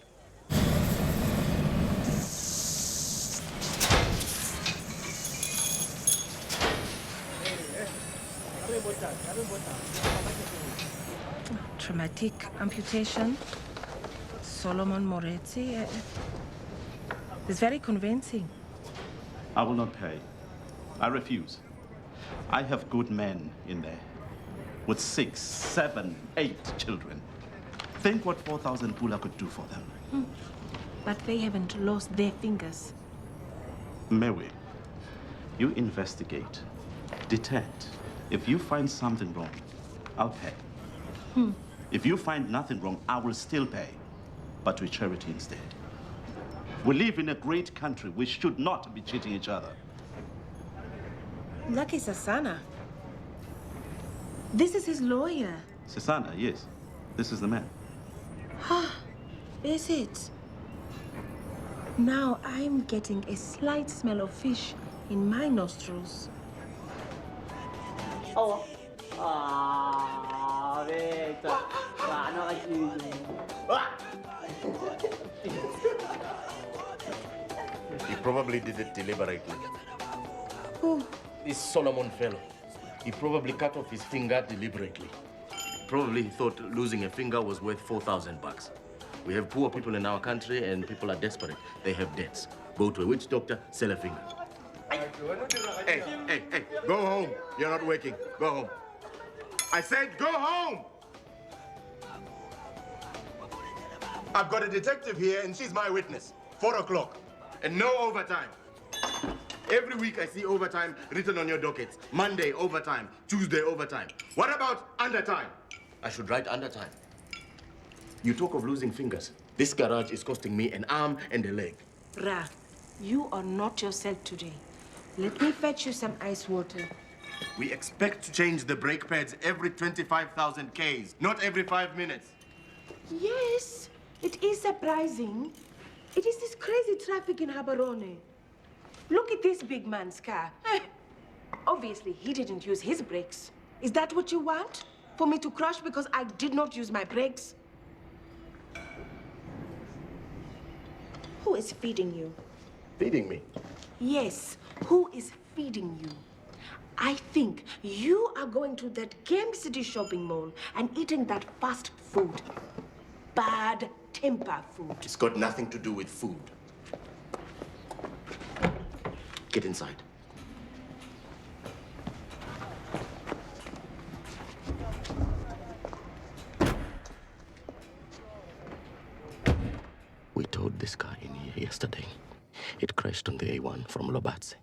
Traumatic amputation. Solomon Moretti. It's very convincing. I will not pay. I refuse. I have good men in there with 6, 7, 8 children. Think what 4,000 pula could do for them. But they haven't lost their fingers. Mary, you investigate, detect. If you find something wrong, I'll pay. If you find nothing wrong, I will still pay, but with charity instead. We live in a great country. We should not be cheating each other. Lucky Sasana. This is his lawyer. Sasana, yes. This is the man. Is it? Now I'm getting a slight smell of fish in my nostrils. Oh. Ah, beta. Ano He probably did it deliberately. Who? This Solomon fellow. He probably cut off his finger deliberately. Probably he thought losing a finger was worth 4,000 bucks. We have poor people in our country and people are desperate. They have debts. Go to a witch doctor, sell a finger. Hey, go home. You're not working. Go home. I said go home! I've got a detective here and she's my witness. 4 o'clock. And no overtime. Every week I see overtime written on your dockets. Monday, overtime. Tuesday, overtime. What about undertime? I should write undertime. You talk of losing fingers. This garage is costing me an arm and a leg. Ra, you are not yourself today. Let me fetch you some ice water. We expect to change the brake pads every 25,000 Ks, not every 5 minutes. Yes, it is surprising. It is this crazy traffic in Habarone. Look at this big man's car. Obviously, he didn't use his brakes. Is that what you want? For me to crash because I did not use my brakes? Who is feeding you? Feeding me? Yes, who is feeding you? I think you are going to that Game City shopping mall and eating that fast food. Bad temper food. It's got nothing to do with food. Get inside. We towed this car in here yesterday. It crashed on the A1 from Lobatse.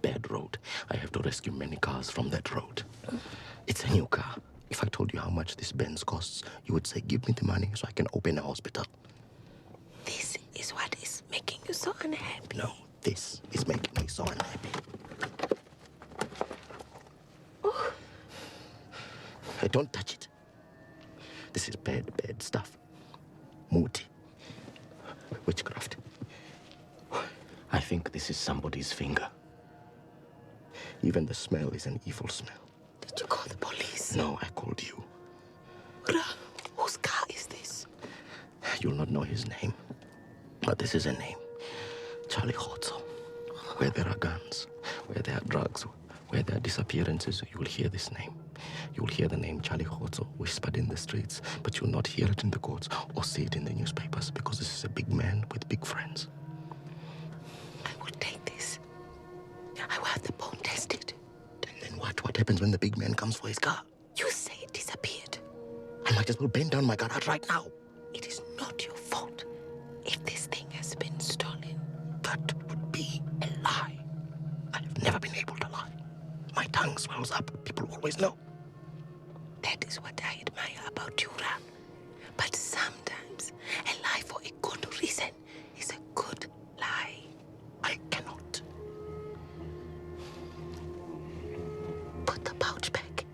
Bad road. I have to rescue many cars from that road. It's a new car. If I told you how much this Benz costs, you would say, give me the money so I can open a hospital. This is what is making you so unhappy. No, this is making me so unhappy. Oh. Hey, don't touch it. This is bad, bad stuff. Muti. Witchcraft. I think this is somebody's finger. Even the smell is an evil smell. Did you call the police? No, I called you. Whose car is this? You'll not know his name. But this is a name. Charlie Hotzo. Where there are guns, where there are drugs, where there are disappearances, you will hear this name. You will hear the name Charlie Hotzo whispered in the streets, but you will not hear it in the courts or see it in the newspapers because this is a big man with big friends. I will take this. I will have the bone tested. And then what? What happens when the big man comes for his car? You say it disappeared. I might as well bend down my garage right now. It is not your fault if this thing has been stolen. That would be a lie. I've never been able to lie. My tongue swells up. People always know. That is what I admire about you, Ram. But sometimes a lie for a good reason is a good lie. I cannot. Put the pouch back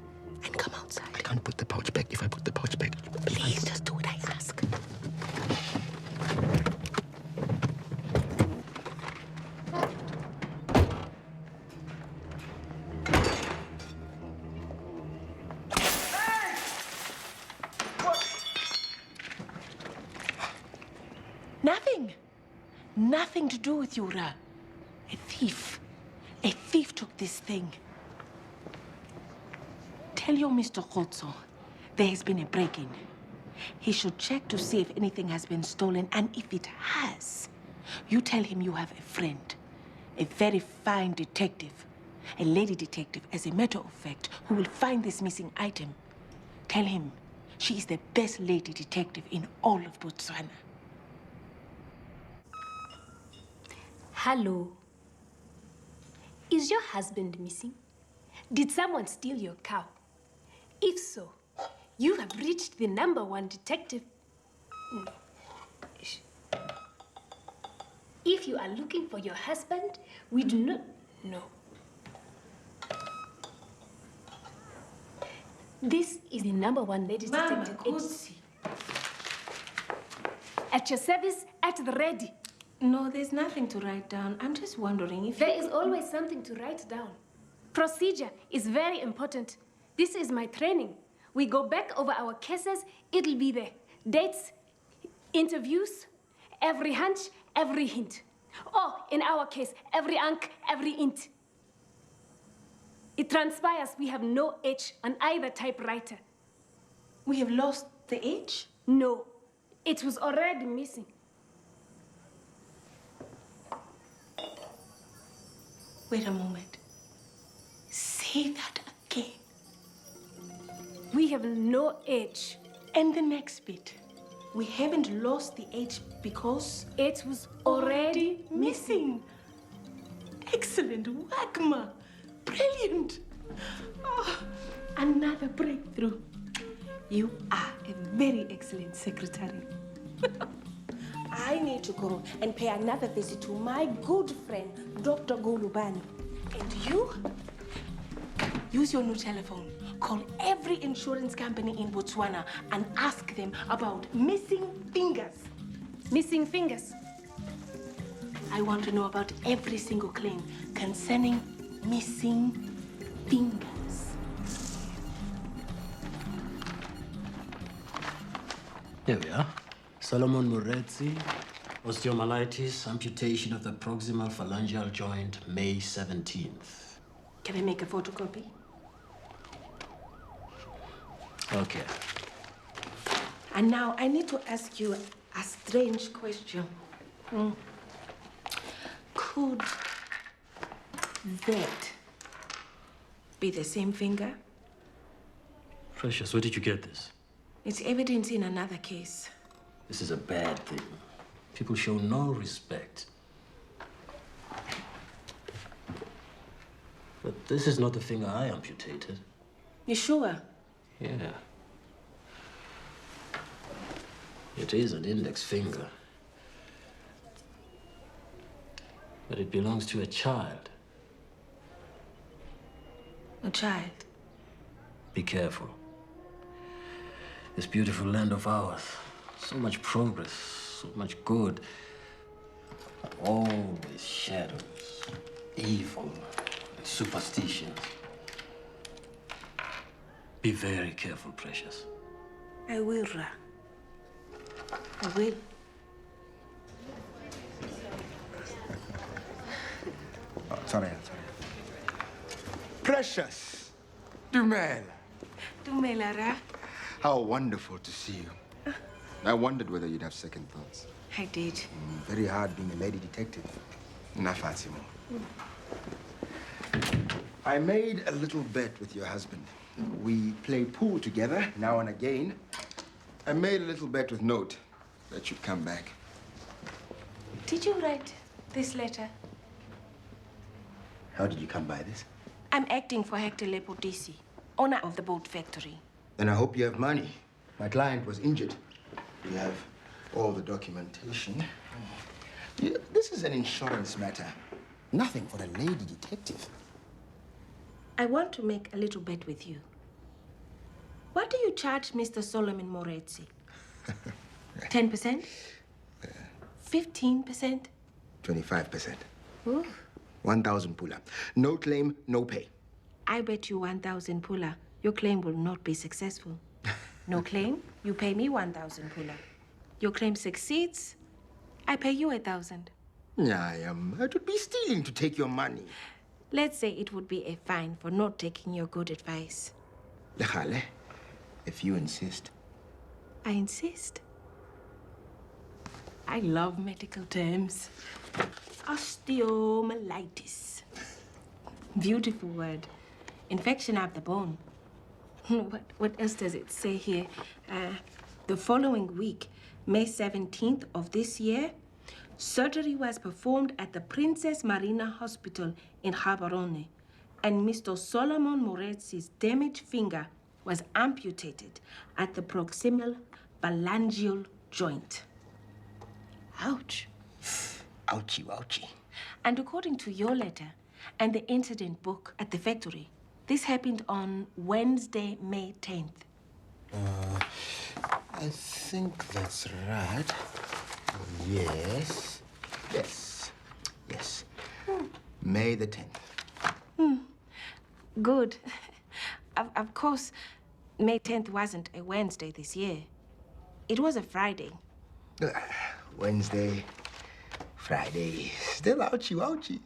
and come outside. I can't put the pouch back if I Nothing. Nothing to do with you, Ra. A thief. A thief took this thing. Tell your Mr. Khotso there has been a break-in. He should check to see if anything has been stolen, and if it has, you tell him you have a friend, a very fine detective, a lady detective, as a matter of fact, who will find this missing item. Tell him she is the best lady detective in all of Botswana. Hello. Is your husband missing? Did someone steal your cow? If so, you have reached the #1 detective. If you are looking for your husband, we do not know. This is the #1 lady detective. At your service, at the ready. No, there's nothing to write down. I'm just wondering if There is always something to write down. Procedure is very important. This is my training. We go back over our cases. It'll be there. Dates, interviews, every hunch, every hint. Or, in our case, every unk, every int. It transpires we have no H on either typewriter. We have lost the H? No. It was already missing. Wait a moment. Say that again. We have no H. And the next bit. We haven't lost the H because it was already missing. Excellent work, Ma. Brilliant. Oh, another breakthrough. You are a very excellent secretary. I need to go and pay another visit to my good friend, Dr. Golubani. And you, use your new telephone. Call every insurance company in Botswana and ask them about missing fingers. Missing fingers? I want to know about every single claim concerning missing fingers. Here we are. Solomon Moretzi, osteomyelitis, amputation of the proximal phalangeal joint, May 17th. Can I make a photocopy? Okay. And now I need to ask you a strange question. Could that be the same finger? Precious, where did you get this? It's evidence in another case. This is a bad thing. People show no respect. But this is not the finger I amputated. You sure? Yeah. It is an index finger. But it belongs to a child. A child? Be careful. This beautiful land of ours, so much progress, so much good, but always shadows, evil, and superstitions. Be very careful, Precious. I will, Ra. I will. Oh, sorry. Precious! Dumela. Dumela, Ra. How wonderful to see you. I wondered whether you'd have second thoughts. I did. Very hard being a lady detective. Nafatsimo. I made a little bet with your husband. We play pool together now and again. I made a little bet with Note that you'd come back. Did you write this letter? How did you come by this? I'm acting for Hector Lepodisi, owner of the boat factory. Then I hope you have money. My client was injured. We have all the documentation. Yeah, this is an insurance matter. Nothing for a lady detective. I want to make a little bet with you. What do you charge Mr. Solomon Moretzi? 10%? 15%? 25%. Ooh. 1,000 pula. No claim, no pay. I bet you 1,000 pula. Your claim will not be successful. No claim, you pay me 1,000 pula. Your claim succeeds, I pay you 1,000. It would be stealing to take your money. Let's say it would be a fine for not taking your good advice. Lechale, if you insist. I insist. I love medical terms. Osteomyelitis. Beautiful word. Infection of the bone. What else does it say here? The following week, May 17th of this year, surgery was performed at the Princess Marina Hospital in Gaborone, and Mr. Solomon Moretsi's damaged finger was amputated at the proximal phalangeal joint. Ouch. Ouchie, ouchie. And according to your letter and the incident book at the factory, this happened on Wednesday, May 10th. I think that's right. Yes. May the 10th. Good. Of course, May 10th wasn't a Wednesday this year. It was a Friday. Wednesday, Friday, still ouchie.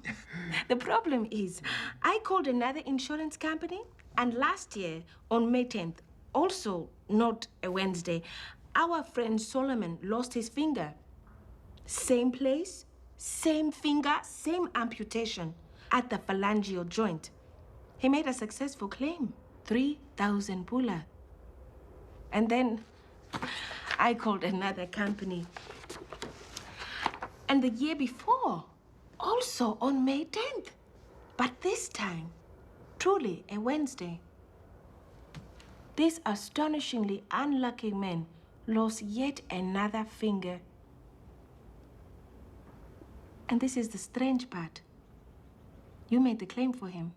The problem is, I called another insurance company, and last year, on May 10th, also not a Wednesday, our friend Solomon lost his finger. Same place, same finger, same amputation at the phalangeal joint. He made a successful claim, 3,000 pula. And then I called another company. And the year before, also on May 10th. But this time, truly a Wednesday. This astonishingly unlucky man lost yet another finger. And this is the strange part. You made the claim for him.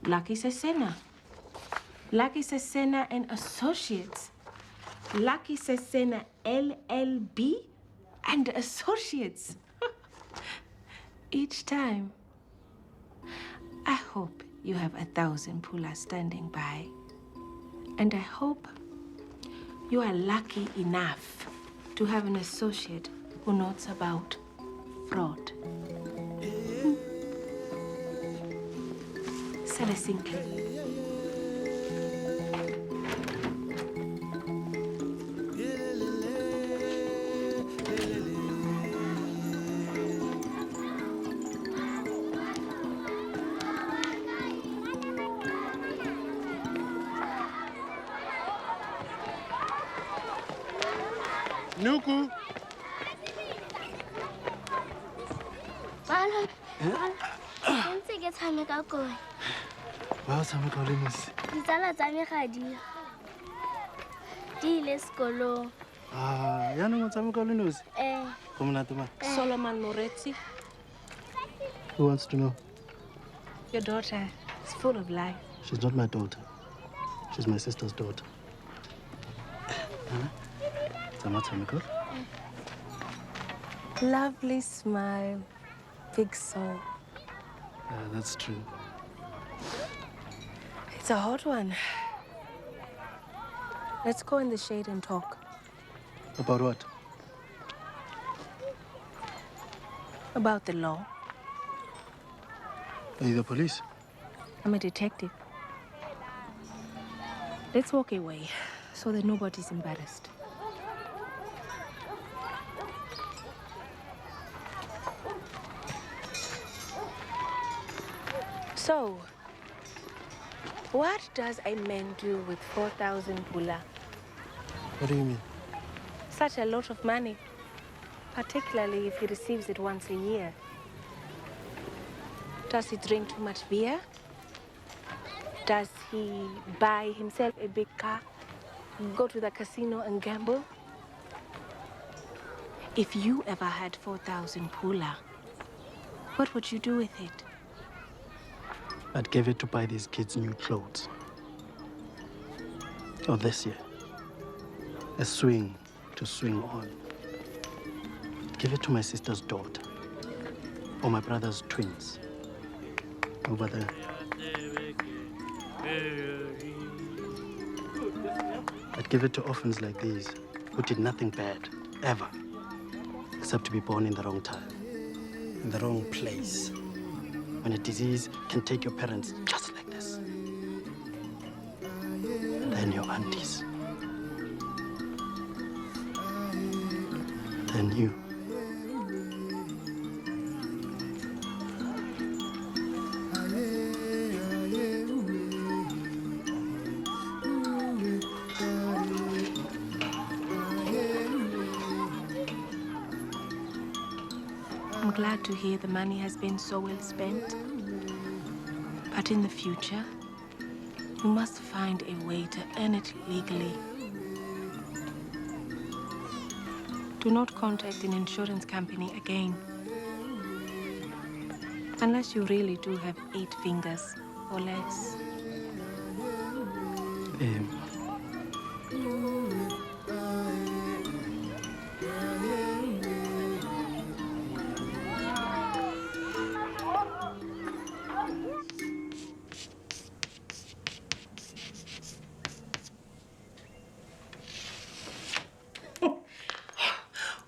Lucky Sesena. Lucky Sesena and Associates. Lucky Sesena LLB and Associates. Each time. I hope you have 1,000 pula standing by. And I hope you are lucky enough to have an associate who knows about fraud. Celestine. Nuku. Bana, ntse ke tshameka kore. Ba o tshameka le mose. Ditsala tsa me ga di ile sekolong. Yaanong o tshameka le nosi? Go monate man. Solomon Moretsi. Who wants to know? Your daughter is full of life. She's not my daughter. She's my sister's daughter. Lovely smile, big soul. That's true. It's a hot one. Let's go in the shade and talk. About what? About the law. Are you the police? I'm a detective. Let's walk away so that nobody's embarrassed. So, what does a man do with 4,000 pula? What do you mean? Such a lot of money, particularly if he receives it once a year. Does he drink too much beer? Does he buy himself a big car, go to the casino and gamble? If you ever had 4,000 pula, what would you do with it? I'd give it to buy these kids new clothes. Or this year, a swing to swing on. Give it to my sister's daughter, or my brother's twins, over there. I'd give it to orphans like these, who did nothing bad, ever. except to be born in the wrong time, in the wrong place, when a disease can take your parents just like this. Then your aunties. Then you. I'm glad to hear the money has been so well spent. But in the future, you must find a way to earn it legally. Do not contact an insurance company again. Unless you really do have 8 fingers or less.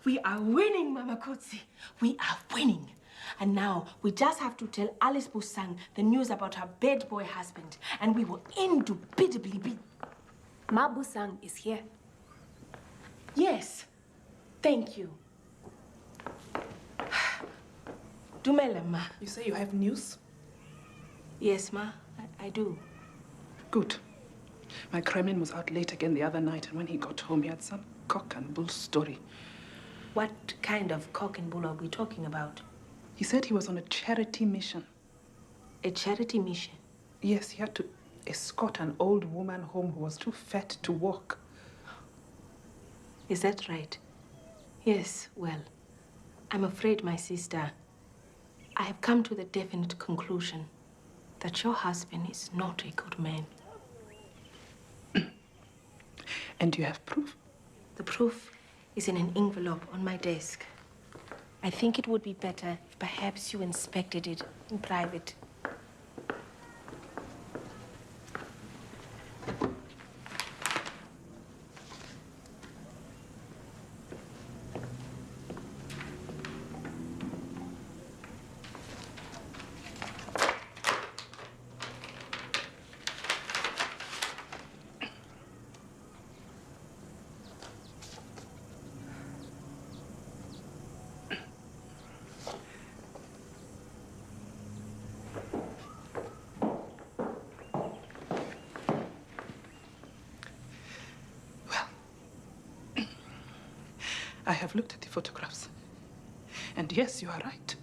We are winning, Mama Kotsi. We are winning. And now we just have to tell Alice Busang the news about her bad boy husband, and we will indubitably be. Ma Busang is here. Yes. Thank you. Dumela, Ma. You say you have news? Yes, Ma. I do. Good. My Kremlin was out late again the other night, and when he got home, he had some cock and bull story. What kind of cock and bull are we talking about? He said he was on a charity mission. A charity mission? Yes, he had to escort an old woman home who was too fat to walk. Is that right? Yes, well, I'm afraid, my sister, I have come to the definite conclusion that your husband is not a good man. And you have proof? The proof is in an envelope on my desk. I think it would be better if perhaps you inspected it in private. I have looked at the photographs. And yes, you are right.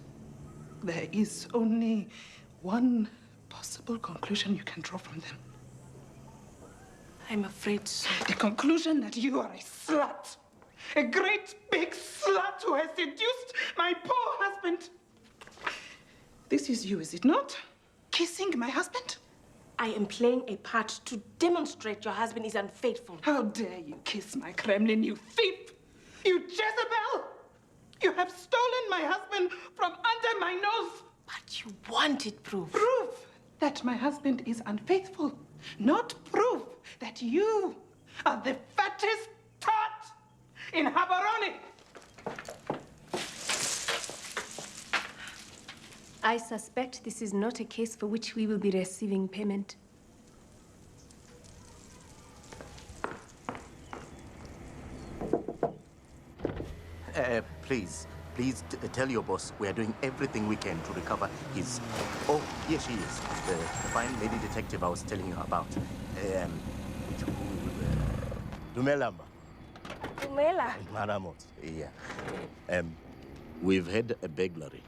There is only one possible conclusion you can draw from them. I'm afraid so. The conclusion that you are a slut. A great big slut who has seduced my poor husband. This is you, is it not? Kissing my husband? I am playing a part to demonstrate your husband is unfaithful. How dare you kiss my Kremlin, you thief! You Jezebel! You have stolen my husband from under my nose. But you wanted proof. Proof that my husband is unfaithful. Not proof that you are the fattest tart in Habaroni. I suspect this is not a case for which we will be receiving payment. Please tell your boss we are doing everything we can to recover his... Oh, here she is. The fine lady detective I was telling you about. Dumela. Dumela. Maramot, yeah. We've had a burglary.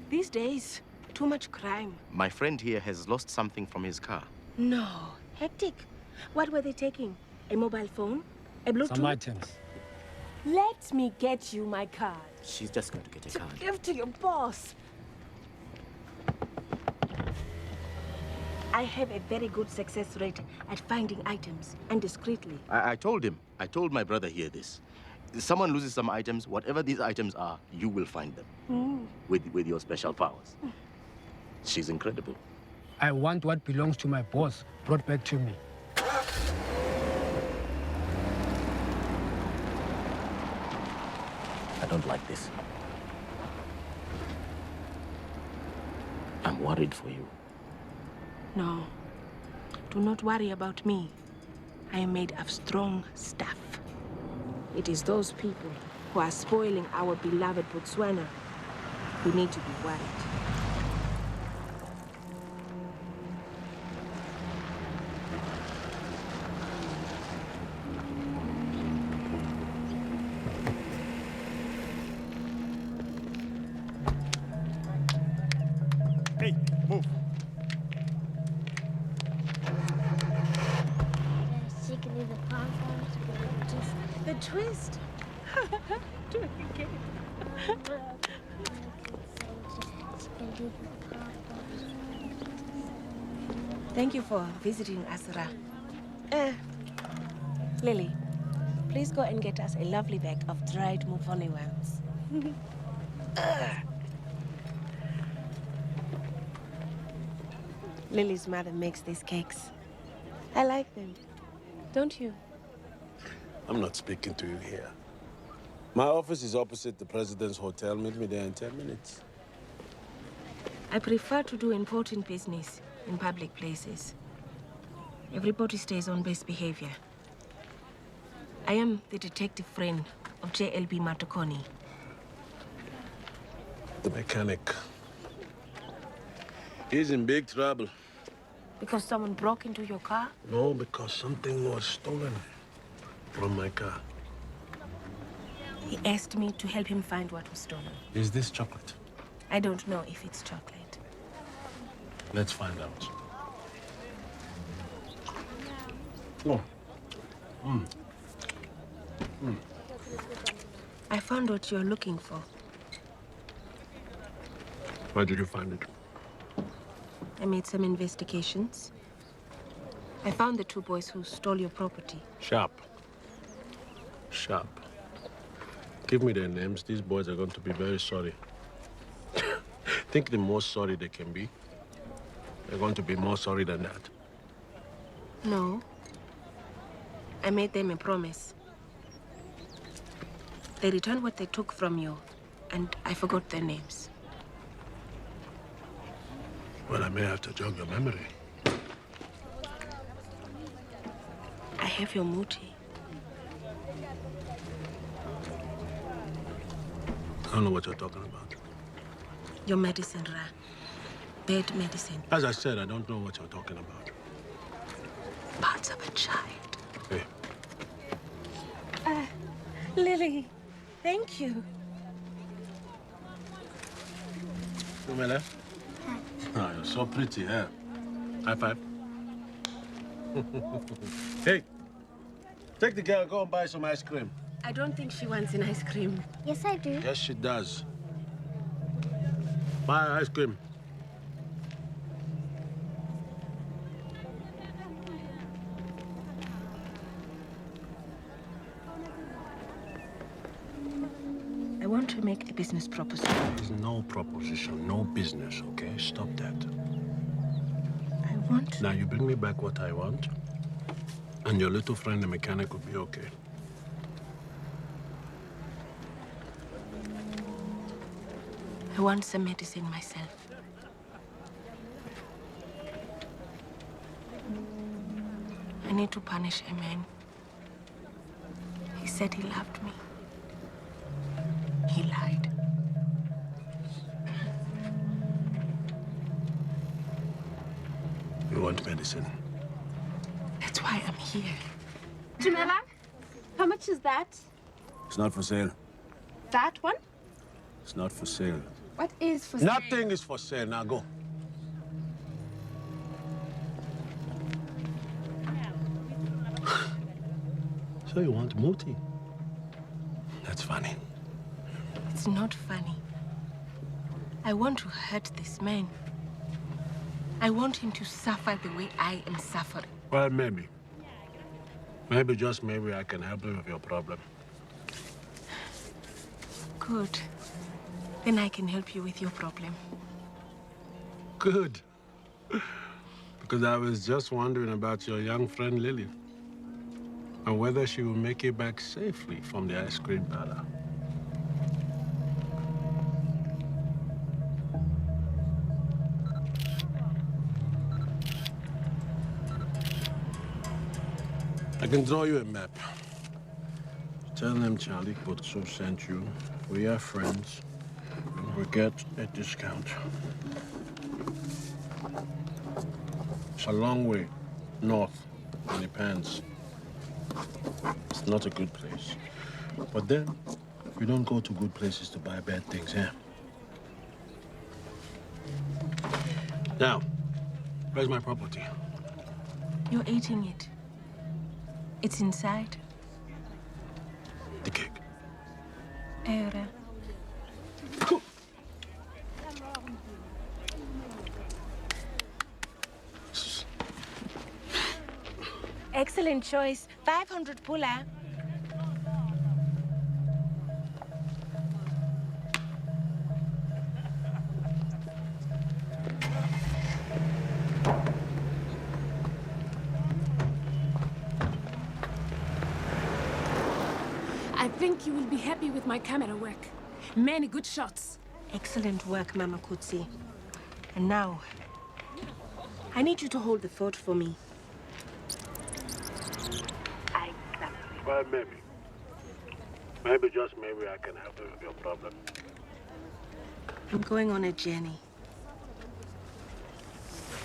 These days, too much crime. My friend here has lost something from his car. No. Hectic. What were they taking? A mobile phone? A Bluetooth? Some items. Let me get you my card. She's just going to get a card. Give to your boss. I have a very good success rate at finding items, and discreetly. I told him. I told my brother here this. Someone loses some items, whatever these items are, you will find them. With your special powers. She's incredible. I want what belongs to my boss brought back to me. don't like this. I'm worried for you. No. Do not worry about me. I am made of strong stuff. It is those people who are spoiling our beloved Botswana who need to be worried. Hey, move. Secretly, the pom-poms are going to twist. The twist? Do it again. Thank you for visiting us, Ra. Lily, please go and get us a lovely bag of dried mufone worms. Lily's mother makes these cakes. I like them. Don't you? I'm not speaking to you here. My office is opposite the President's Hotel. Meet me there in 10 minutes. I prefer to do important business in public places. Everybody stays on best behavior. I am the detective friend of JLB Matokoni. The mechanic. He's in big trouble. Because someone broke into your car? No, because something was stolen from my car. He asked me to help him find what was stolen. Is this chocolate? I don't know if it's chocolate. Let's find out. Oh. I found what you're looking for. Where did you find it? I made some investigations. I found the two boys who stole your property. Sharp. Sharp. Give me their names. These boys are going to be very sorry. Think the more sorry they can be, they're going to be more sorry than that. No. I made them a promise. They returned what they took from you, and I forgot their names. Well, I may have to jog your memory. I have your muti. I don't know what you're talking about. Your medicine, Ra. Bad medicine. As I said, I don't know what you're talking about. Parts of a child. Hey. Lily, thank you. Umele? Oh, you're so pretty, eh? High five. Hey, take the girl, go and buy some ice cream. I don't think she wants an ice cream. Yes, I do. Yes, she does. Buy ice cream. I want to make a business proposition. There's no proposition, no business, okay? Stop that. I want... Now, you bring me back what I want, and your little friend, the mechanic, will be okay. I want some medicine myself. I need to punish a man. He said he loved me. He lied. You want medicine? That's why I'm here. Jamila, how much is that? It's not for sale. That one? It's not for sale. What is for sale? Nothing is for sale. Now go. So you want Muti? That's funny. It's not funny. I want to hurt this man. I want him to suffer the way I am suffering. Well, maybe. Maybe, just maybe, I can help you with your problem. Good. Then I can help you with your problem. Good. Because I was just wondering about your young friend, Lily. And whether she will make it back safely from the ice cream parlor. can draw you a map. Tell them Charlie Butsu sent you. We are friends. We get a discount. It's a long way north, and it depends. It's not a good place. But then, we don't go to good places to buy bad things, eh? Now, where's my property? You're eating it. It's inside. The cake. Era. Excellent choice. 500 pula. I think you will be happy with my camera work. Many good shots. Excellent work, Mama Kutsi. And now, I need you to hold the fort for me. Well, maybe. Maybe, just maybe, I can help you with your problem. I'm going on a journey.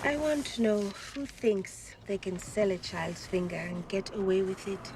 I want to know who thinks they can sell a child's finger and get away with it.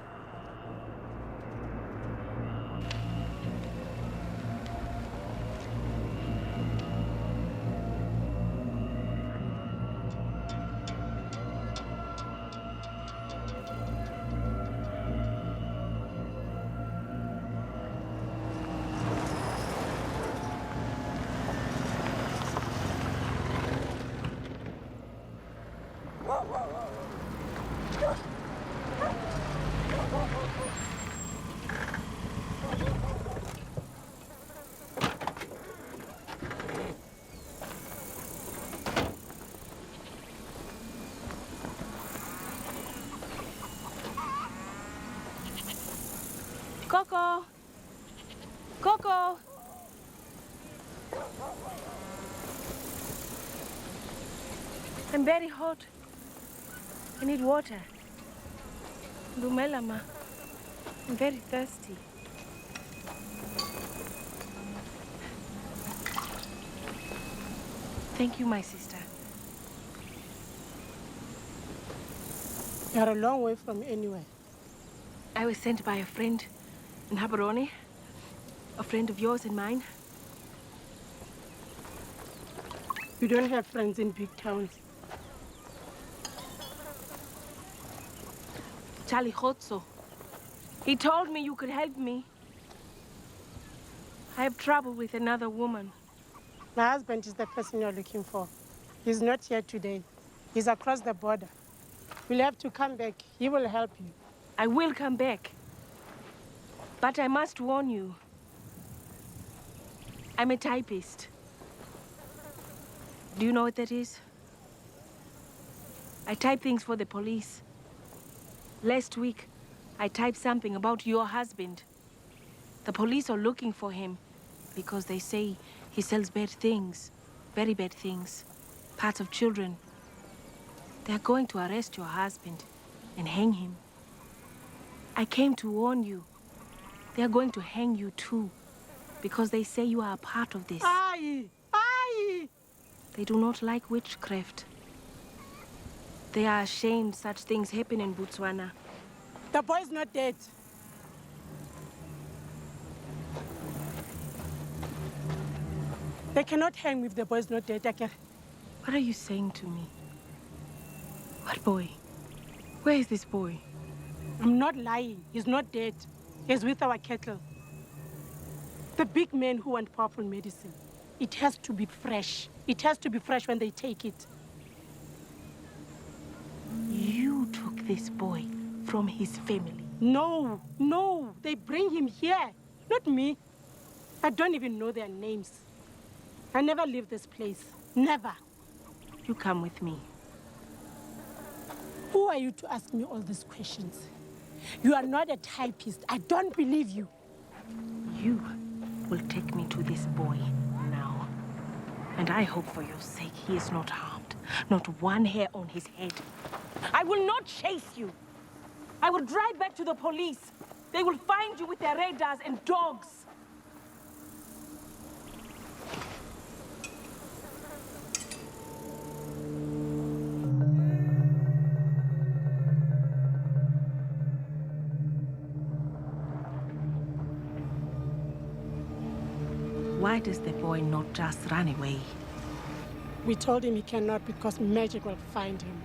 Coco! Coco! I'm very hot. I need water. Dumela, ma. I'm very thirsty. Thank you, my sister. You're a long way from anywhere. I was sent by a friend in Habarone. A friend of yours and mine. You don't have friends in big towns. Charlie Khotso. He told me you could help me. I have trouble with another woman. My husband is the person you're looking for. He's not here today. He's across the border. You'll have to come back. He will help you. I will come back. But I must warn you. I'm a typist. Do you know what that is? I type things for the police. Last week, I typed something about your husband. The police are looking for him because they say he sells bad things, very bad things, parts of children. They're going to arrest your husband and hang him. I came to warn you. They're going to hang you too because they say you are a part of this. Aye! Aye! They do not like witchcraft. They are ashamed such things happen in Botswana. The boy's not dead. They cannot hang me if the boy's not dead. What are you saying to me? What boy? Where is this boy? I'm not lying. He's not dead. He's with our cattle. The big men who want powerful medicine. It has to be fresh. It has to be fresh when they take it. You took this boy from his family? No, no. They bring him here. Not me. I don't even know their names. I never leave this place. Never. You come with me. Who are you to ask me all these questions? You are not a typist. I don't believe you. You will take me to this boy now. And I hope for your sake he is not harmed. Not one hair on his head. I will not chase you. I will drive back to the police. They will find you with their radars and dogs. Why does the boy not just run away? We told him he cannot because magic will find him.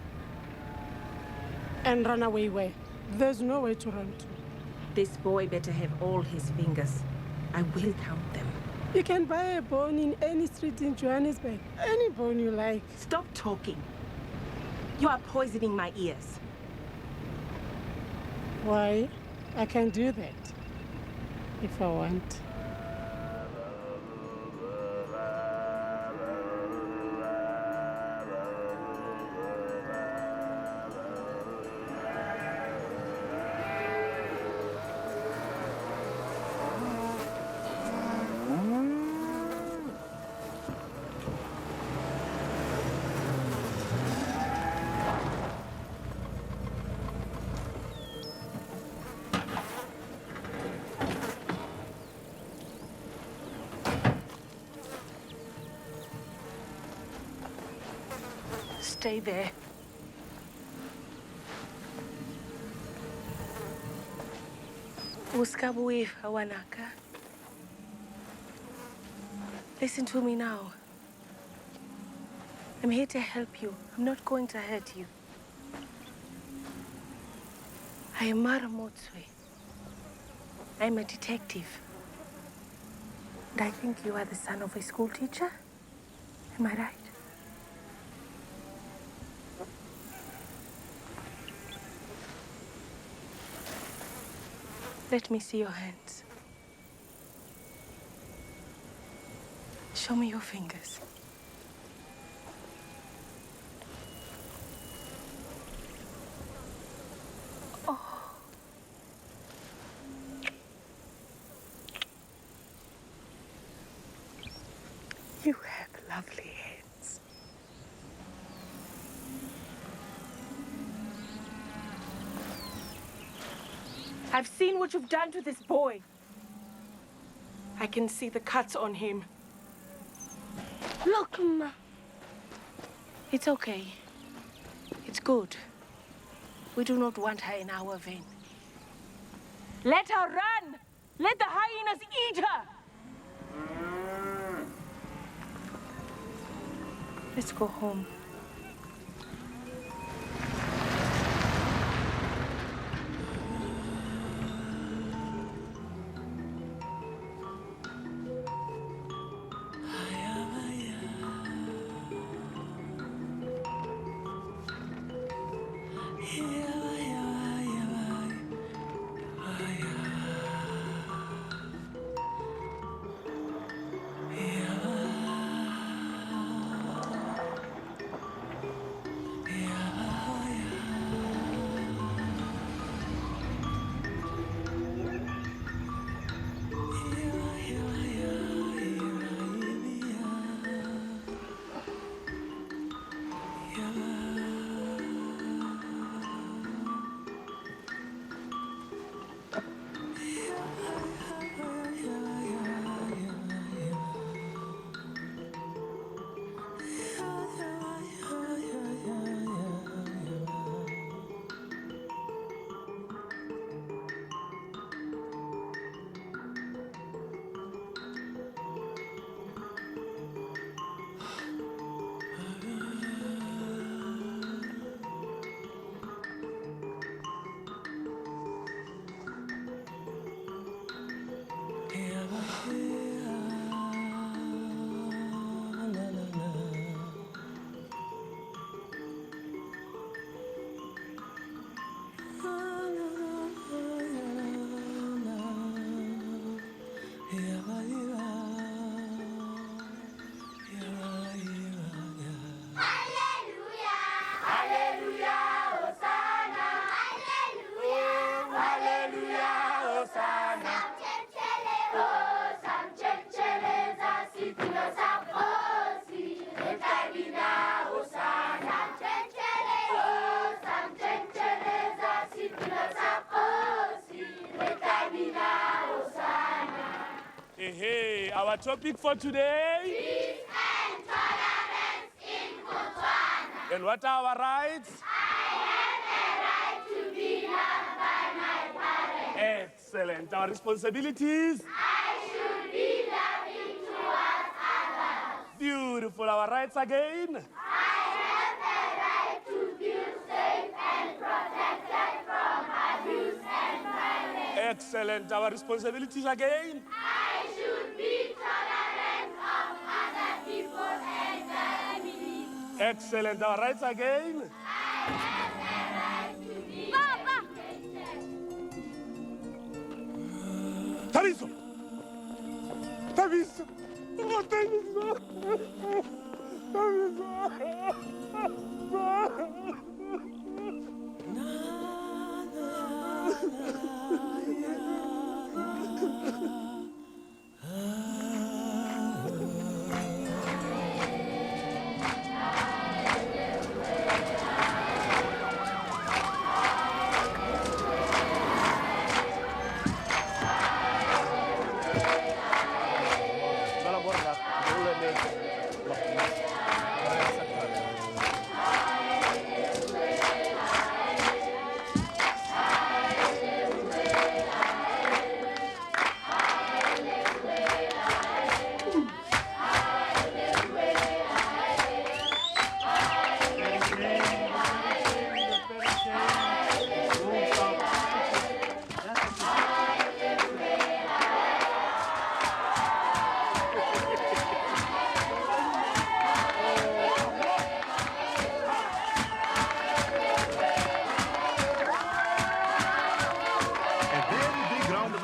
And run away where? There's no way to run to. This boy better have all his fingers. I will count them. You can buy a bone in any street in Johannesburg. Any bone you like. Stop talking. You are poisoning my ears. Why? I can do that. If I want. Stay there. Uskabuif, Awanaka. Listen to me now. I'm here to help you. I'm not going to hurt you. I am Maramotswe. I'm a detective. And I think you are the son of a school teacher. Am I right? Let me see your hands. Show me your fingers. Oh. You have lovely hands. I've seen what you've done to this boy. I can see the cuts on him. Look, Ma. It's okay. It's good. We do not want her in our vein. Let her run! Let the hyenas eat her! Let's go home. our topic for today? Peace and tolerance in Botswana. And what are our rights? I have a right to be loved by my parents. Excellent. Our responsibilities? I should be loving towards others. Beautiful. Our rights again? I have a right to feel safe and protected from abuse and violence. Excellent. Our responsibilities again? I should be tolerant of other people and their beliefs. Excellent. Our rights again? I have a right to be educated. Tabiso! Tabiso! Oh, Tabiso!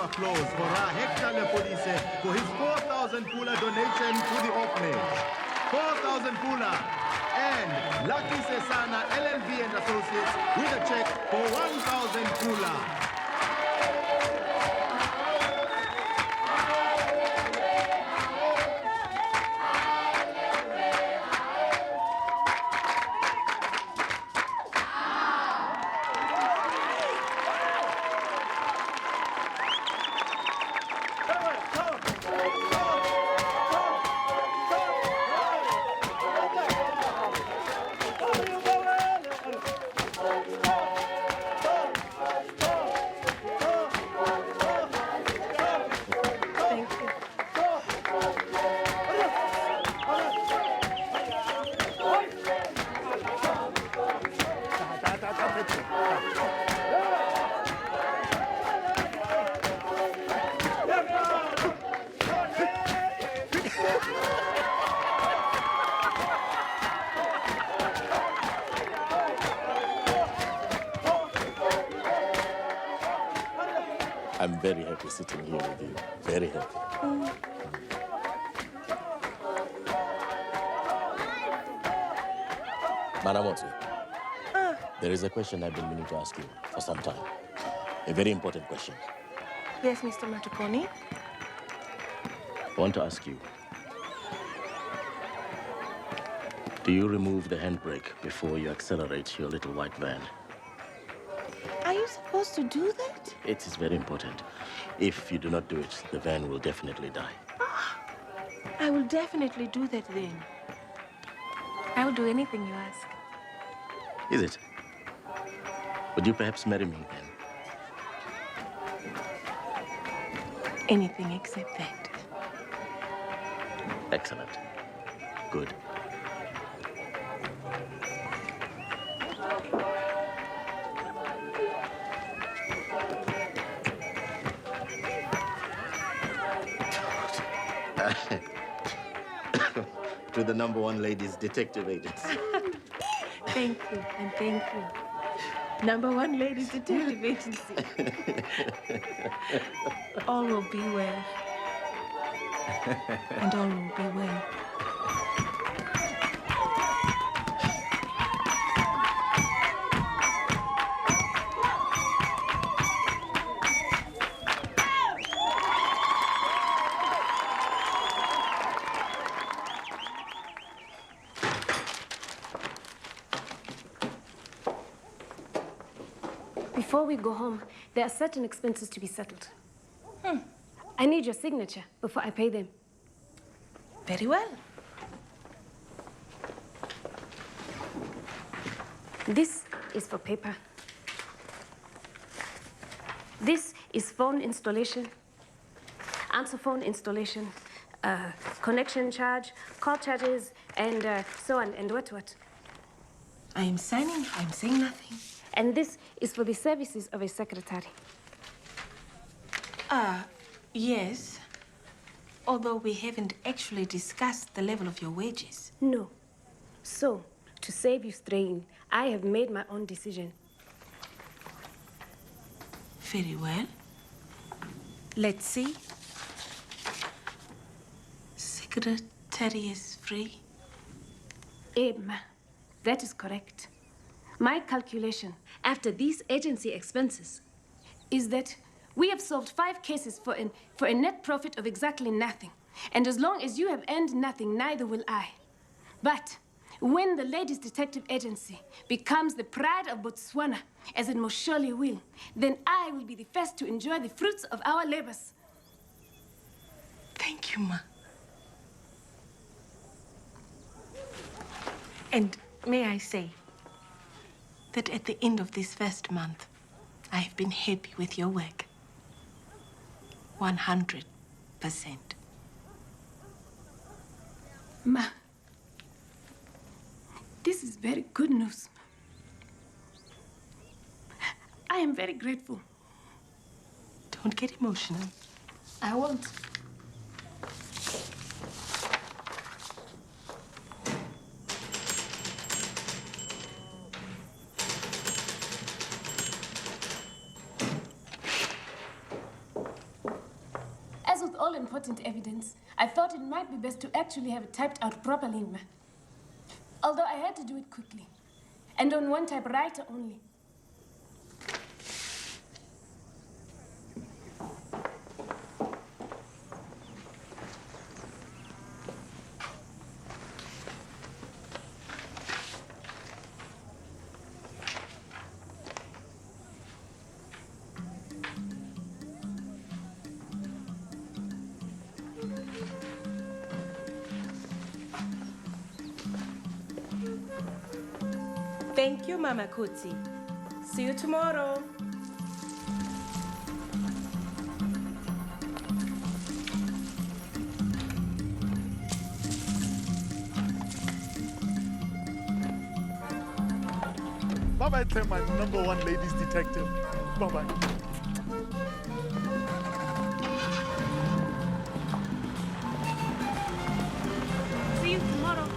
Applause for our Hector Lepolise for his 4,000 pula donation to the orphanage. 4,000 pula. And Lucky Sesana LLB and Associates with a check for 1,000 pula. I'm very happy sitting here with you. Very happy. Manamoto, there is a question I've been meaning to ask you for some time. A very important question. Yes, Mr. Matukoni? I want to ask you, do you remove the handbrake before you accelerate your little white van? Are you supposed to do that? It is very important. If you do not do it, the van will definitely die. I will definitely do that then. I will do anything you ask. Is it? Would you perhaps marry me then? Anything except that. Excellent. Good. To the #1 ladies detective agency. Thank you, and thank you. #1 ladies detective agency. All will be well. And all will be well. Before we go home, there are certain expenses to be settled. I need your signature before I pay them. Very well. This is for paper. This is phone installation, answer phone installation, connection charge, call charges, and so on, and what? I am signing, I'm saying nothing. And this is for the services of a secretary. Yes. Although we haven't actually discussed the level of your wages. No. So, to save you strain, I have made my own decision. Very well. Let's see. Secretary is free. Emma, that is correct. My calculation, after these agency expenses, is that we have solved 5 cases for a net profit of exactly nothing. And as long as you have earned nothing, neither will I. But when the Ladies Detective Agency becomes the pride of Botswana, as it most surely will, then I will be the first to enjoy the fruits of our labors. Thank you, Ma. And may I say that at the end of this first month, I have been happy with your work. 100%. Ma, this is very good news. I am very grateful. Don't get emotional. I won't. As with all important evidence, I thought it might be best to actually have it typed out properly, Ma. Although I had to do it quickly, and on one typewriter only. Thank you, Mama Kutsi. See you tomorrow. Bye-bye, tell my #1 ladies detective. Bye-bye. See you tomorrow.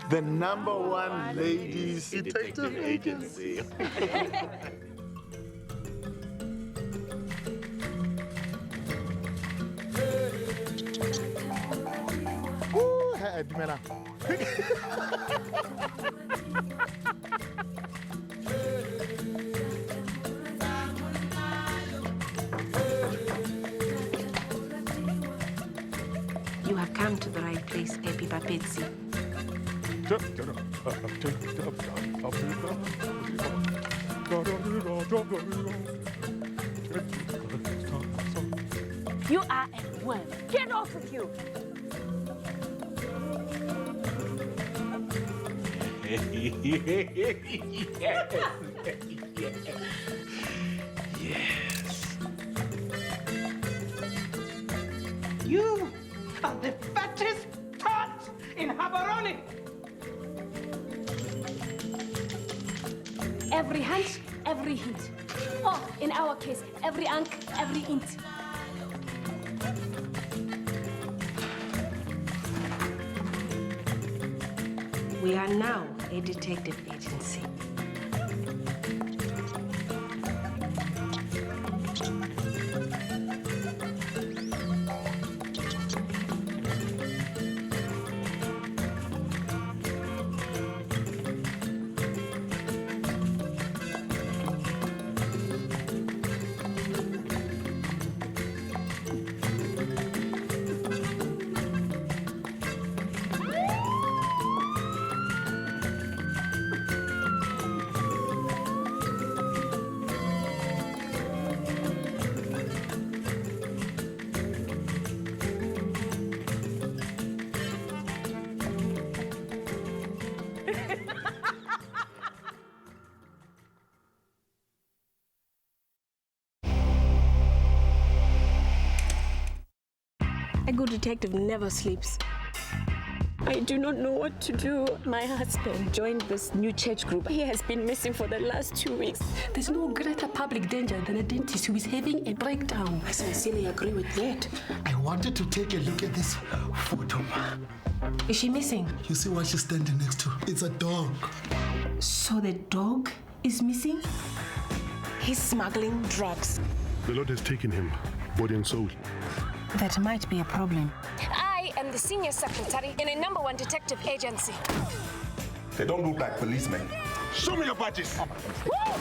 The #1 ladies detective agency. Ooh, hey, Dimela. You have come to the right place, Epi Bapetsi. You are a worm. Get off with you. Yes. You are the fattest tot in Habaroni. Every hunt, every hint. Or, in our case, every unk, every int. We are now a detective agency. A good detective never sleeps. I do not know what to do. My husband joined this new church group. He has been missing for the last 2 weeks. There's no greater public danger than a dentist who is having a breakdown. I sincerely agree with that. I wanted to take a look at this photo. Is she missing? You see what she's standing next to? It's a dog. So the dog is missing? He's smuggling drugs. The Lord has taken him, body and soul. That might be a problem. I am the senior secretary in a #1 detective agency. They don't look like policemen. Show me your badges. Woo!